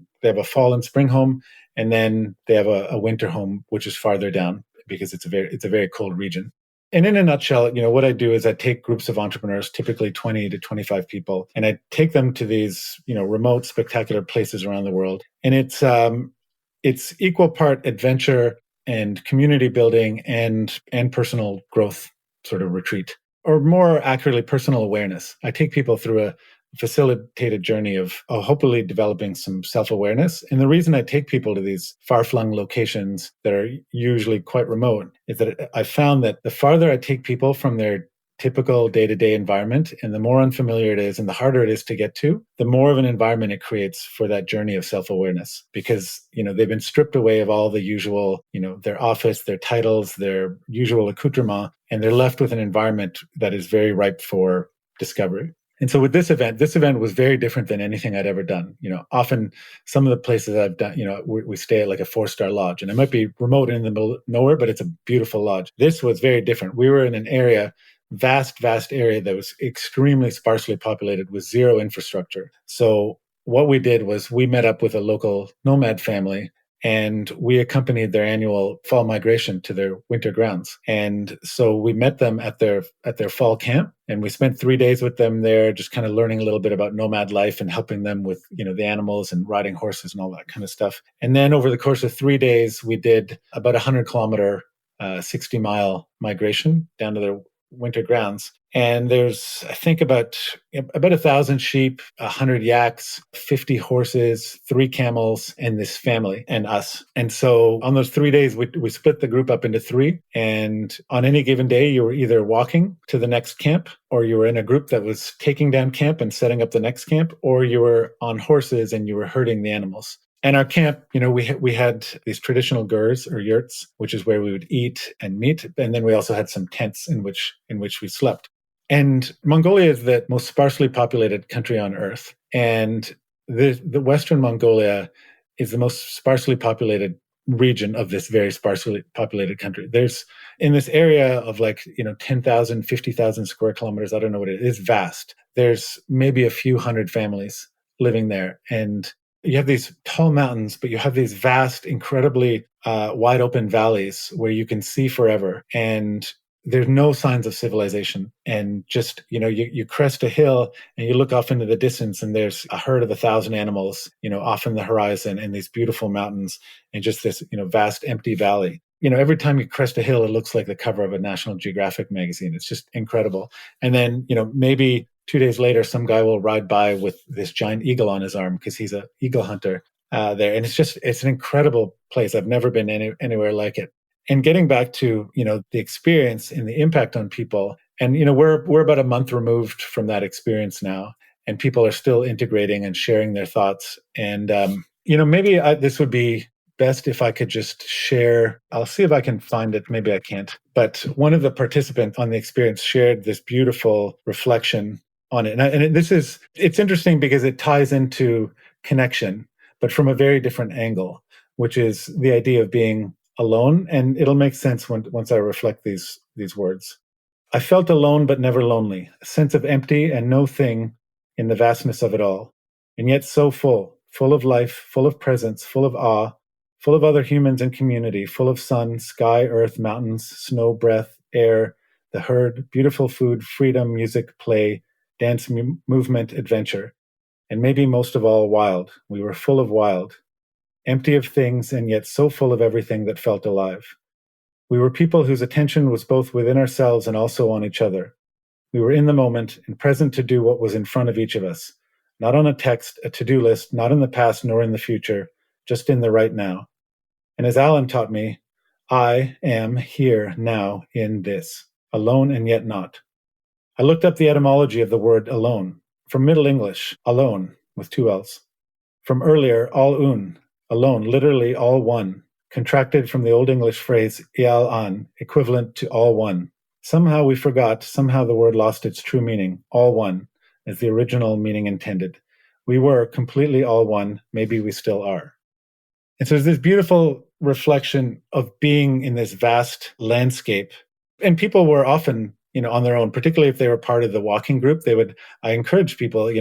fall and spring home, and then they have a winter home, which is farther down because it's a very cold region. And in a nutshell, what I do is I take groups of entrepreneurs, typically 20 to 25 people, and I take them to these, remote, spectacular places around the world. And it's equal part adventure and community building and personal growth sort of retreat, or more accurately, personal awareness. I take people through a facilitated journey of hopefully developing some self-awareness. And the reason I take people to these far-flung locations that are usually quite remote is that I found that the farther I take people from their typical day-to-day environment and the more unfamiliar it is and the harder it is to get to, the more of an environment it creates for that journey of self-awareness. Because, they've been stripped away of all the usual, their office, their titles, their usual accoutrement, and they're left with an environment that is very ripe for discovery. And so with this event was very different than anything I'd ever done. Often some of the places I've done, we stay at like a 4-star lodge, and it might be remote in the middle of nowhere, but it's a beautiful lodge. This was very different. We were in an area, vast area that was extremely sparsely populated with zero infrastructure. So what we did was we met up with a local nomad family, and we accompanied their annual fall migration to their winter grounds. And so we met them at their fall camp, and we spent 3 days with them there, just kind of learning a little bit about nomad life and helping them with, the animals and riding horses and all that kind of stuff. And then over the course of 3 days, we did about 100-kilometer, 60-mile migration down to their winter grounds. And there's, I think, about 1,000 sheep, 100 yaks, 50 horses, 3 camels, and this family and us. And so on those 3 days, we split the group up into 3. And on any given day, you were either walking to the next camp, or you were in a group that was taking down camp and setting up the next camp, or you were on horses and you were herding the animals. And our camp, we had these traditional gurs or yurts, which is where we would eat and meet. And then we also had some tents in which we slept. And Mongolia is the most sparsely populated country on earth. And the Western Mongolia is the most sparsely populated region of this very sparsely populated country. There's in this area of 10,000, 50,000 square kilometers, I don't know what it is, vast. There's maybe a few hundred families living there. And you have these tall mountains, but you have these vast, incredibly wide open valleys where you can see forever. And there's no signs of civilization. And just, you crest a hill and you look off into the distance and there's a herd of 1,000 animals, off in the horizon, and these beautiful mountains and just this, vast empty valley. Every time you crest a hill, it looks like the cover of a National Geographic magazine. It's just incredible. And then, maybe 2 days later, some guy will ride by with this giant eagle on his arm because he's an eagle hunter there. And it's an incredible place. I've never been anywhere like it. And getting back to, the experience and the impact on people. And, we're about a month removed from that experience now, and people are still integrating and sharing their thoughts. And, maybe this would be best if I could just share. I'll see if I can find it. Maybe I can't. But one of the participants on the experience shared this beautiful reflection on it. And it's interesting because it ties into connection, but from a very different angle, which is the idea of being alone. And it'll make sense once I reflect these words. I felt alone, but never lonely, a sense of empty and no thing in the vastness of it all. And yet so full of life, full of presence, full of awe, full of other humans and community, full of sun, sky, earth, mountains, snow, breath, air, the herd, beautiful food, freedom, music, play, dance, movement, adventure. And maybe most of all, wild. We were full of wild, empty of things, and yet so full of everything that felt alive. We were people whose attention was both within ourselves and also on each other. We were in the moment and present to do what was in front of each of us, not on a text, a to-do list, not in the past nor in the future, just in the right now. And as Alan taught me, I am here now in this, alone and yet not. I looked up the etymology of the word alone, from Middle English, alone, with two L's. From earlier, all un, alone, literally all one, contracted from the Old English phrase ial an, equivalent to all one. Somehow we forgot, somehow the word lost its true meaning, all one, as the original meaning intended. We were completely all one, maybe we still are. And so there's this beautiful reflection of being in this vast landscape. And people were often, on their own, particularly if they were part of the walking group, I encourage people,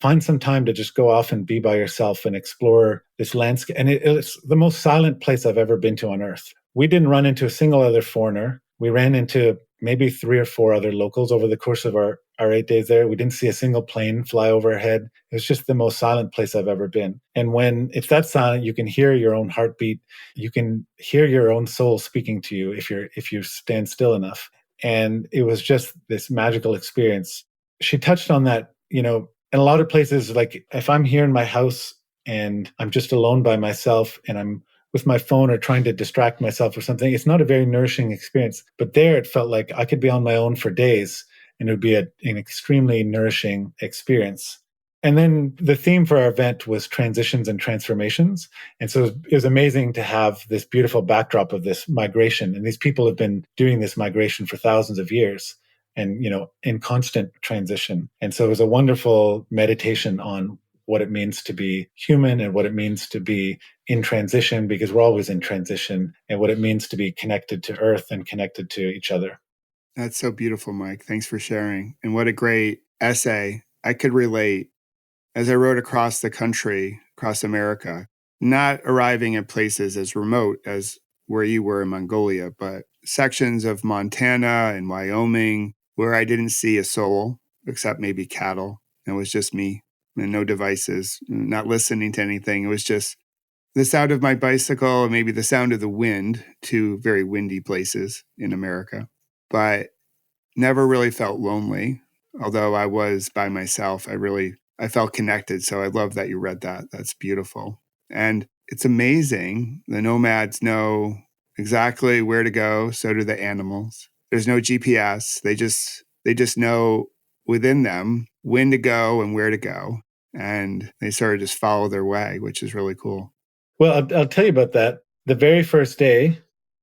find some time to just go off and be by yourself and explore this landscape. And it's the most silent place I've ever been to on earth. We didn't run into a single other foreigner. We ran into maybe 3 or 4 other locals over the course of our 8 days there. We didn't see a single plane fly overhead. It was just the most silent place I've ever been. And when it's that silent, you can hear your own heartbeat. You can hear your own soul speaking to you if you stand still enough. And it was just this magical experience. She touched on that, in a lot of places, like if I'm here in my house and I'm just alone by myself and I'm with my phone or trying to distract myself or something, it's not a very nourishing experience. But there it felt like I could be on my own for days and it would be an extremely nourishing experience. And then the theme for our event was transitions and transformations. And so it was amazing to have this beautiful backdrop of this migration. And these people have been doing this migration for thousands of years and, in constant transition. And so it was a wonderful meditation on what it means to be human and what it means to be in transition, because we're always in transition, and what it means to be connected to earth and connected to each other.
That's so beautiful, Mike. Thanks for sharing. And what a great essay. I could relate as I rode across the country, across America, not arriving at places as remote as where you were in Mongolia, but sections of Montana and Wyoming where I didn't see a soul except maybe cattle. It was just me and no devices, not listening to anything. It was just the sound of my bicycle and maybe the sound of the wind, two very windy places in America. But never really felt lonely, although I was by myself. I felt connected. So I love that you read that. That's beautiful. And it's amazing. The nomads know exactly where to go. So do the animals. There's no GPS. They just know within them when to go and where to go. And they sort of just follow their way, which is really cool.
Well, I'll tell you about that. The very first day,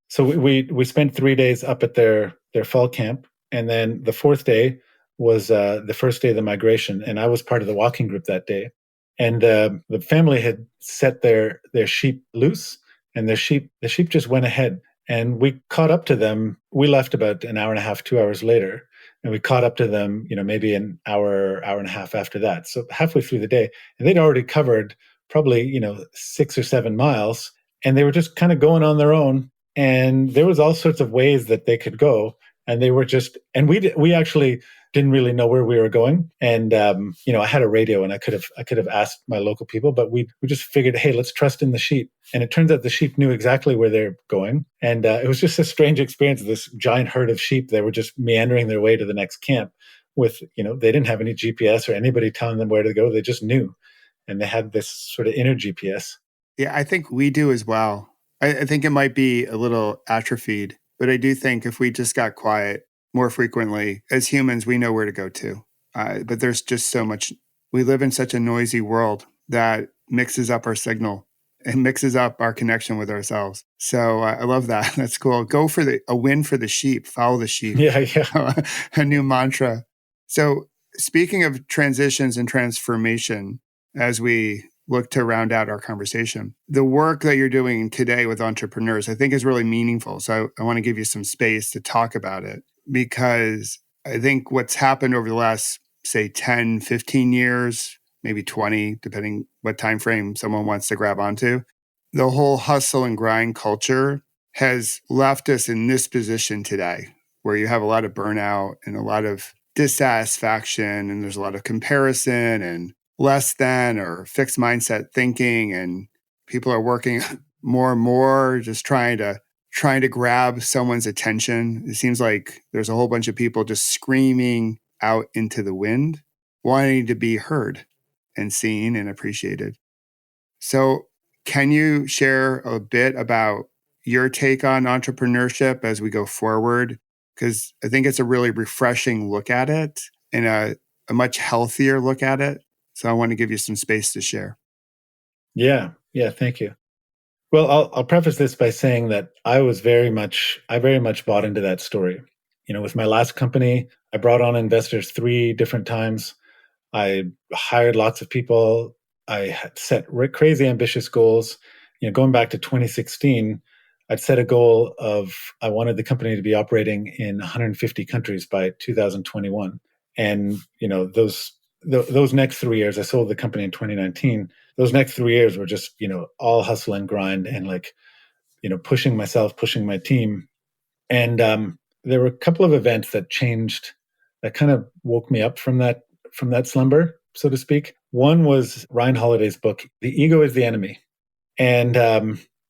so we spent 3 days up at their fall camp, and then the fourth day was the first day of the migration, and I was part of the walking group that day. And the family had set their sheep loose, and the sheep just went ahead, and we caught up to them. We left about an hour and a half, 2 hours later, and we caught up to them, maybe an hour and a half after that. So halfway through the day, and they'd already covered probably 6 or 7 miles, and they were just kind of going on their own, and there was all sorts of ways that they could go, and they were just, and we actually didn't really know where we were going, and I had a radio and I could have asked my local people, but we just figured, hey, let's trust in the sheep. And it turns out the sheep knew exactly where they're going, and it was just a strange experience. This giant herd of sheep, they were just meandering their way to the next camp with, they didn't have any GPS or anybody telling them where to go. They just knew, and they had this sort of inner GPS.
Yeah, I think we do as well. I think it might be a little atrophied, but I do think if we just got quiet more frequently, as humans, we know where to go to. But there's just so much. We live in such a noisy world that mixes up our signal and mixes up our connection with ourselves. So I love that. That's cool. Go for a win for the sheep. Follow the sheep.
Yeah.
A new mantra. So speaking of transitions and transformation, as we look to round out our conversation, the work that you're doing today with entrepreneurs, I think is really meaningful. So I want to give you some space to talk about it, because I think what's happened over the last, say, 10, 15 years, maybe 20, depending what time frame someone wants to grab onto, the whole hustle and grind culture has left us in this position today, where you have a lot of burnout and a lot of dissatisfaction, and there's a lot of comparison and less than or fixed mindset thinking, and people are working more and more just trying to grab someone's attention. It seems like there's a whole bunch of people just screaming out into the wind, wanting to be heard and seen and appreciated. So can you share a bit about your take on entrepreneurship as we go forward, because I think it's a really refreshing look at it and a much healthier look at it. So I want to give you some space to share.
Yeah. Yeah. Thank you. Well, I'll preface this by saying that I very much bought into that story. With my last company, I brought on investors 3 different times. I hired lots of people. I had set crazy ambitious goals. Going back to 2016, I'd set a goal of I wanted the company to be operating in 150 countries by 2021. And those next 3 years, I sold the company in 2019. Those next 3 years were just all hustle and grind and pushing myself, pushing my team. And there were a couple of events that changed, that kind of woke me up from that slumber, so to speak. One was Ryan Holiday's book, "The Ego is the Enemy," and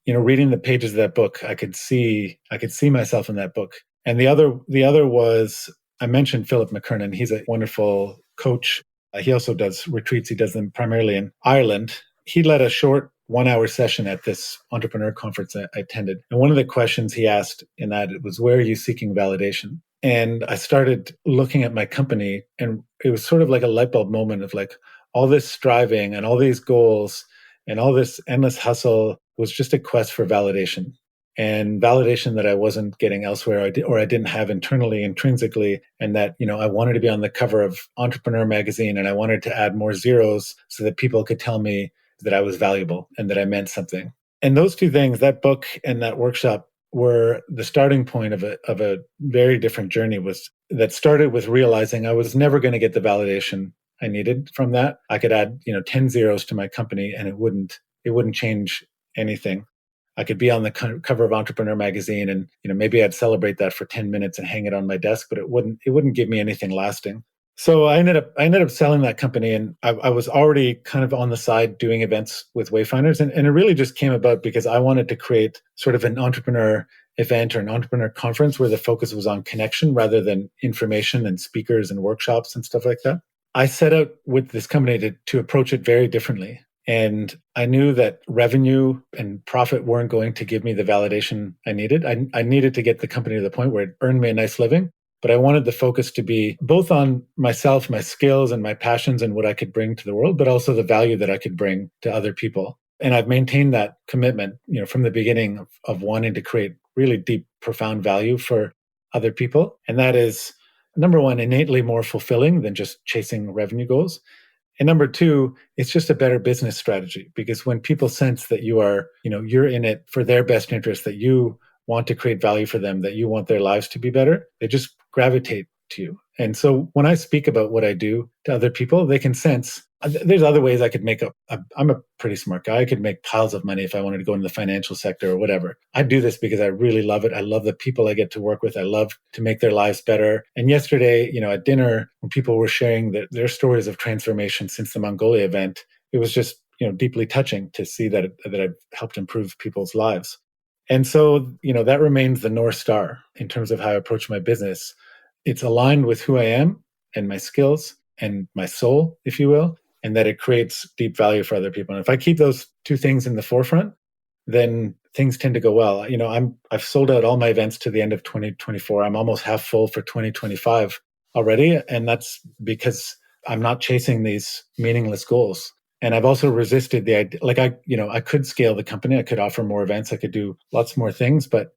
reading the pages of that book, I could see myself in that book. And the other was, I mentioned Philip McKernan. He's a wonderful coach. He also does retreats. He does them primarily in Ireland. He led a short 1 hour session at this entrepreneur conference I attended. And one of the questions he asked in that was, where are you seeking validation? And I started looking at my company, and it was sort of like a light bulb moment of like, all this striving and all these goals and all this endless hustle was just a quest for validation, and validation that I wasn't getting elsewhere, or I didn't have internally, intrinsically. And that, I wanted to be on the cover of Entrepreneur magazine, and I wanted to add more zeros so that people could tell me that I was valuable and that I meant something. And those two things, that book and that workshop, were the starting point of a very different journey, that started with realizing I was never going to get the validation I needed from that. I could add 10 zeros to my company and it wouldn't change anything. I could be on the cover of Entrepreneur magazine, and maybe I'd celebrate that for 10 minutes and hang it on my desk, but it wouldn't give me anything lasting. So I ended up selling that company, and I was already kind of on the side doing events with Wayfinders, and it really just came about because I wanted to create sort of an entrepreneur event or an entrepreneur conference where the focus was on connection rather than information and speakers and workshops and stuff like that. I set out with this company to approach it very differently. And I knew that revenue and profit weren't going to give me the validation I needed. I needed to get the company to the point where it earned me a nice living. But I wanted the focus to be both on myself, my skills and my passions and what I could bring to the world, but also the value that I could bring to other people. And I've maintained that commitment, from the beginning of wanting to create really deep, profound value for other people. And that is, number one, innately more fulfilling than just chasing revenue goals. And number two, it's just a better business strategy, because when people sense that you're in it for their best interest, that you want to create value for them, that you want their lives to be better, they just gravitate to you. And so when I speak about what I do to other people, they can sense there's other ways I could make I'm a pretty smart guy. I could make piles of money if I wanted to go into the financial sector or whatever. I do this because I really love it. I love the people I get to work with. I love to make their lives better. And yesterday, at dinner, when people were sharing their stories of transformation since the Mongolia event, it was just, deeply touching to see that I've helped improve people's lives. And so, that remains the North Star in terms of how I approach my business. It's aligned with who I am and my skills and my soul, if you will, and that it creates deep value for other people. And if I keep those two things in the forefront, then things tend to go well. I've sold out all my events to the end of 2024. I'm almost half full for 2025 already. And that's because I'm not chasing these meaningless goals. And I've also resisted the idea, I could scale the company, I could offer more events, I could do lots more things, but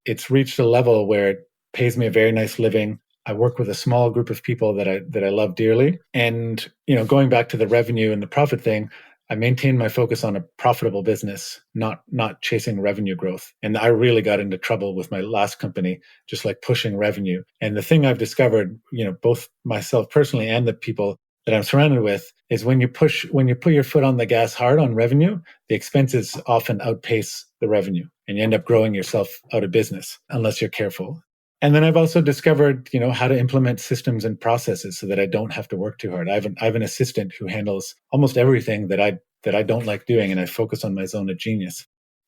it's reached a level where it pays me a very nice living. I work with a small group of people that I love dearly. And, going back to the revenue and the profit thing, I maintain my focus on a profitable business, not chasing revenue growth. And I really got into trouble with my last company, just like pushing revenue. And the thing I've discovered, both myself personally and the people that I'm surrounded with, is when you put your foot on the gas hard on revenue, the expenses often outpace the revenue, and you end up growing yourself out of business unless you're careful. And then I've also discovered, how to implement systems and processes so that I don't have to work too hard. I have an assistant who handles almost everything that I don't like doing, and I focus on my zone of genius.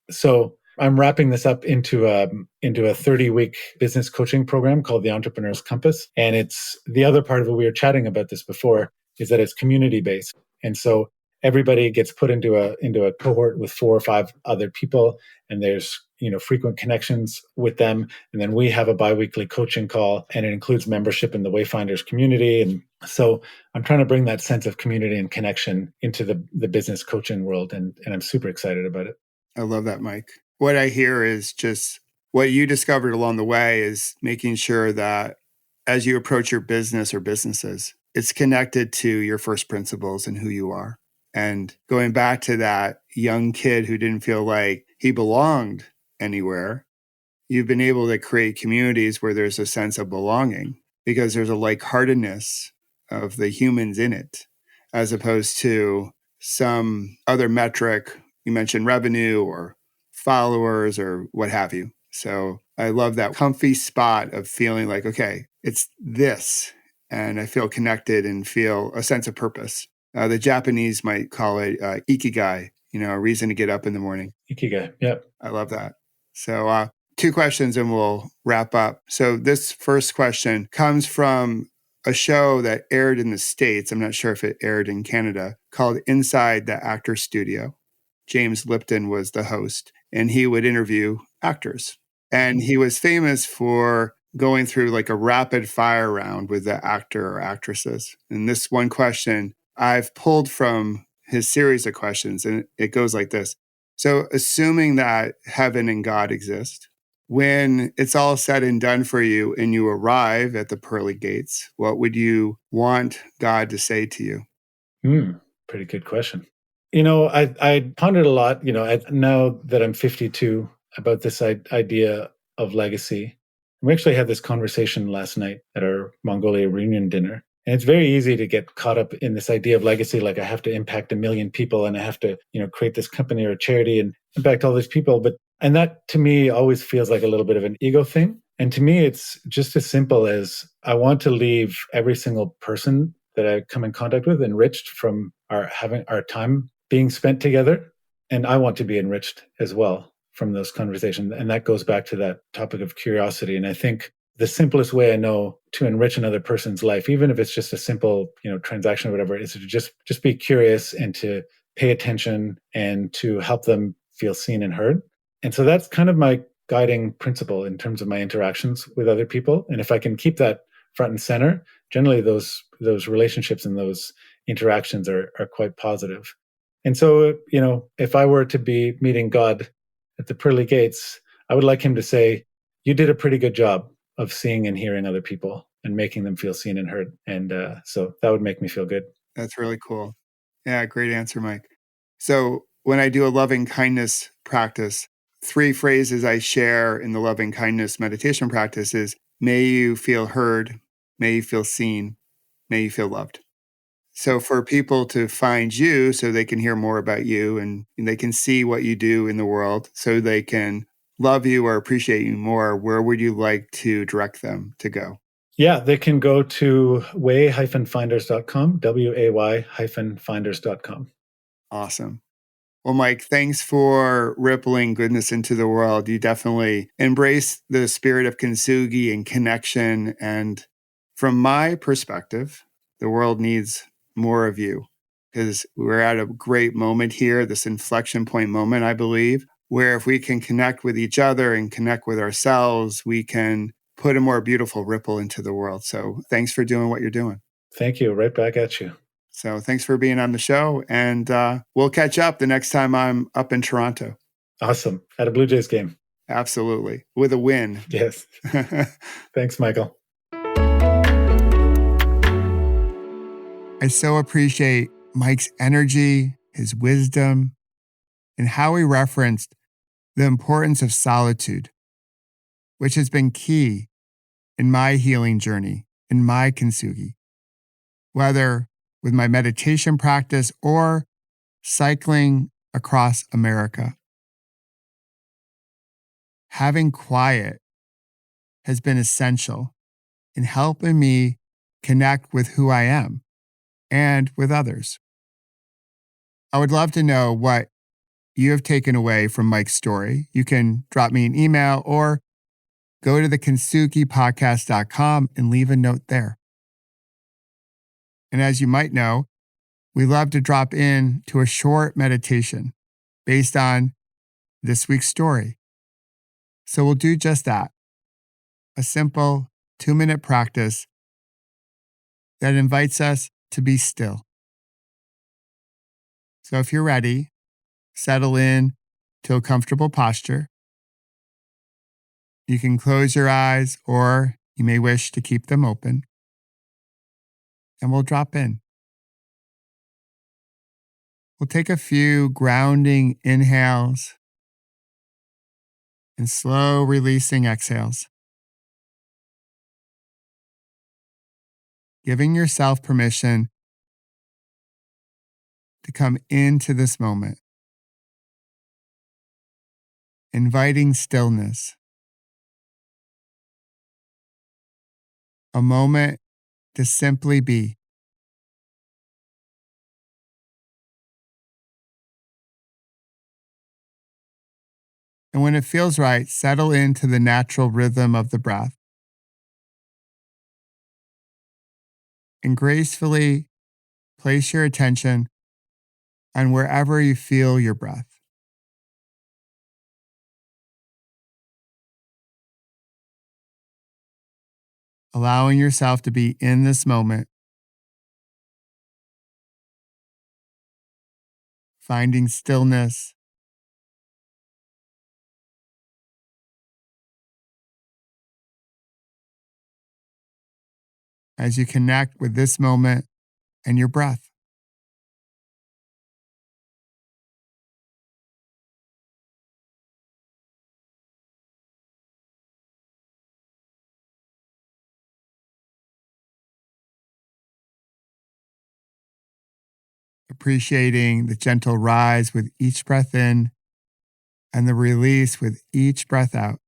So I'm wrapping this up into a 30-week business coaching program called the Entrepreneur's Compass. And it's the other part of it. We were chatting about this before, is that it's community based. And so everybody gets put into a cohort with 4 or 5 other people, and there's frequent connections with them. And then we have a biweekly coaching call, and it includes membership in the Wayfinders community. And so I'm trying to bring that sense of community and connection into the business coaching world, and I'm super excited about it.
I love that, Mike. What I hear is just what you discovered along the way is making sure that as you approach your business or businesses, it's connected to your first principles and who you are. And going back to that young kid who didn't feel like he belonged anywhere, you've been able to create communities where there's a sense of belonging because there's a like-heartedness of the humans in it, as opposed to some other metric. You mentioned revenue or followers or what have you. So I love that comfy spot of feeling like, okay, it's this, and I feel connected and feel a sense of purpose. The Japanese might call it ikigai, a reason to get up in the morning.
Ikigai, yep.
I love that. So 2 questions and we'll wrap up. So this first question comes from a show that aired in the States. I'm not sure if it aired in Canada, called Inside the Actor Studio. James Lipton was the host, and he would interview actors. And he was famous for going through like a rapid fire round with the actor or actresses. And this one question I've pulled from his series of questions, and it goes like this. So assuming that heaven and God exist, when it's all said and done for you and you arrive at the pearly gates, what would you want God to say to you?
Pretty good question. I pondered a lot, now that I'm 52, about this idea of legacy. We actually had this conversation last night at our Mongolia reunion dinner. And it's very easy to get caught up in this idea of legacy, like I have to impact 1 million people and I have to, create this company or a charity and impact all these people. And that to me always feels like a little bit of an ego thing. And to me, it's just as simple as I want to leave every single person that I come in contact with enriched from having our time being spent together. And I want to be enriched as well from those conversations. And that goes back to that topic of curiosity. And I think the simplest way I know to enrich another person's life, even if it's just a simple, transaction or whatever, is to just be curious and to pay attention and to help them feel seen and heard. And so that's kind of my guiding principle in terms of my interactions with other people. And if I can keep that front and center, generally those relationships and those interactions are quite positive. And so, if I were to be meeting God at the pearly gates, I would like him to say, you did a pretty good job of seeing and hearing other people and making them feel seen and heard. And so that would make me feel good.
That's really cool. Yeah, great answer, Mike. So when I do a loving kindness practice, 3 phrases I share in the loving kindness meditation practice is, may you feel heard, may you feel seen, may you feel loved. So for people to find you so they can hear more about you and they can see what you do in the world so they can love you or appreciate you more, where would you like to direct them to go?
Yeah, they can go to way-finders.com, way-finders.com.
Awesome. Well, Mike, thanks for rippling goodness into the world. You definitely embrace the spirit of Kintsugi and connection. And from my perspective, the world needs more of you because we're at a great moment here, this inflection point moment, I believe, where if we can connect with each other and connect with ourselves, we can put a more beautiful ripple into the world. So thanks for doing what you're doing.
Thank you. Right back at you.
So thanks for being on the show, and we'll catch up the next time I'm up in Toronto.
Awesome. At a Blue Jays game.
Absolutely. With a win.
Yes. Thanks, Michael.
I so appreciate Mike's energy, his wisdom, and how he referenced the importance of solitude, which has been key in my healing journey, in my Kintsugi, whether with my meditation practice or cycling across America. Having quiet has been essential in helping me connect with who I am and with others. I would love to know what you have taken away from Mike's story. You can drop me an email or go to the kintsugipodcast.com and leave a note there. And as you might know, we love to drop in to a short meditation based on this week's story. So we'll do just that, a simple 2-minute practice that invites us to be still. So if you're ready, settle in to a comfortable posture. You can close your eyes, or you may wish to keep them open. And we'll drop in. We'll take a few grounding inhales and slow releasing exhales, giving yourself permission to come into this moment, inviting stillness, a moment to simply be. And when it feels right, settle into the natural rhythm of the breath and gracefully place your attention on wherever you feel your breath. Allowing yourself to be in this moment, finding stillness, as you connect with this moment and your breath. Appreciating the gentle rise with each breath in and the release with each breath out.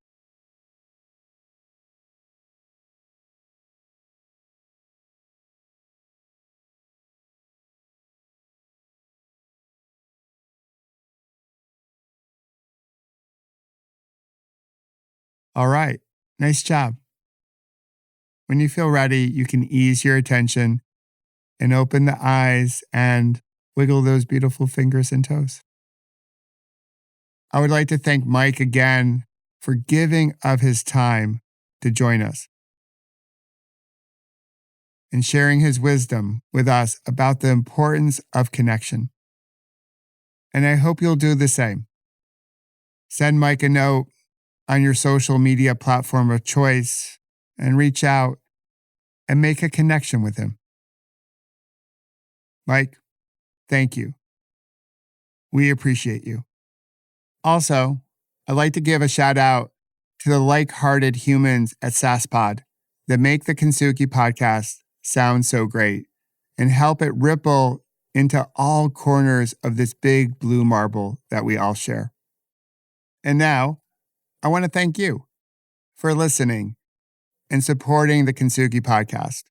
All right, nice job. When you feel ready, you can ease your attention and open the eyes and wiggle those beautiful fingers and toes. I would like to thank Mike again for giving of his time to join us and sharing his wisdom with us about the importance of connection. And I hope you'll do the same. Send Mike a note on your social media platform of choice and reach out and make a connection with him. Mike, thank you. We appreciate you. Also, I'd like to give a shout out to the like-hearted humans at SaaSpod that make the Kintsugi podcast sound so great and help it ripple into all corners of this big blue marble that we all share. And now, I want to thank you for listening and supporting the Kintsugi podcast.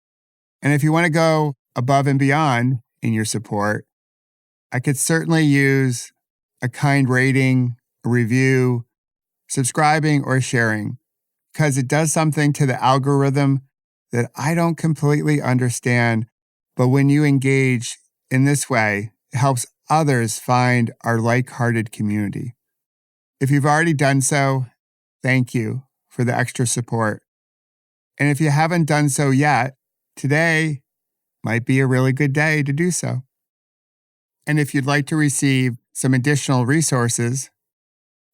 And if you want to go above and beyond in your support, I could certainly use a kind rating, a review, subscribing, or sharing, because it does something to the algorithm that I don't completely understand. But when you engage in this way, it helps others find our like-hearted community. If you've already done so, thank you for the extra support. And if you haven't done so yet, today might be a really good day to do so. And if you'd like to receive some additional resources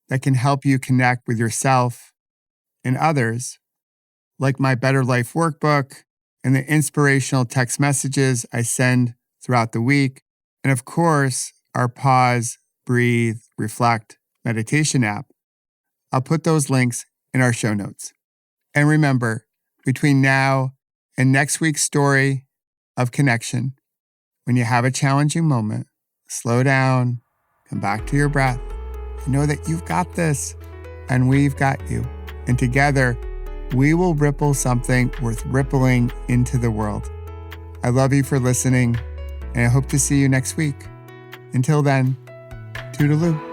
that can help you connect with yourself and others, like my Better Life workbook and the inspirational text messages I send throughout the week, and of course, our Pause, Breathe, Reflect meditation app, I'll put those links in our show notes. And remember, between now and next week's story of connection, when you have a challenging moment, slow down, come back to your breath, and know that you've got this and we've got you. And together, we will ripple something worth rippling into the world. I love you for listening, and I hope to see you next week. Until then, toodaloo.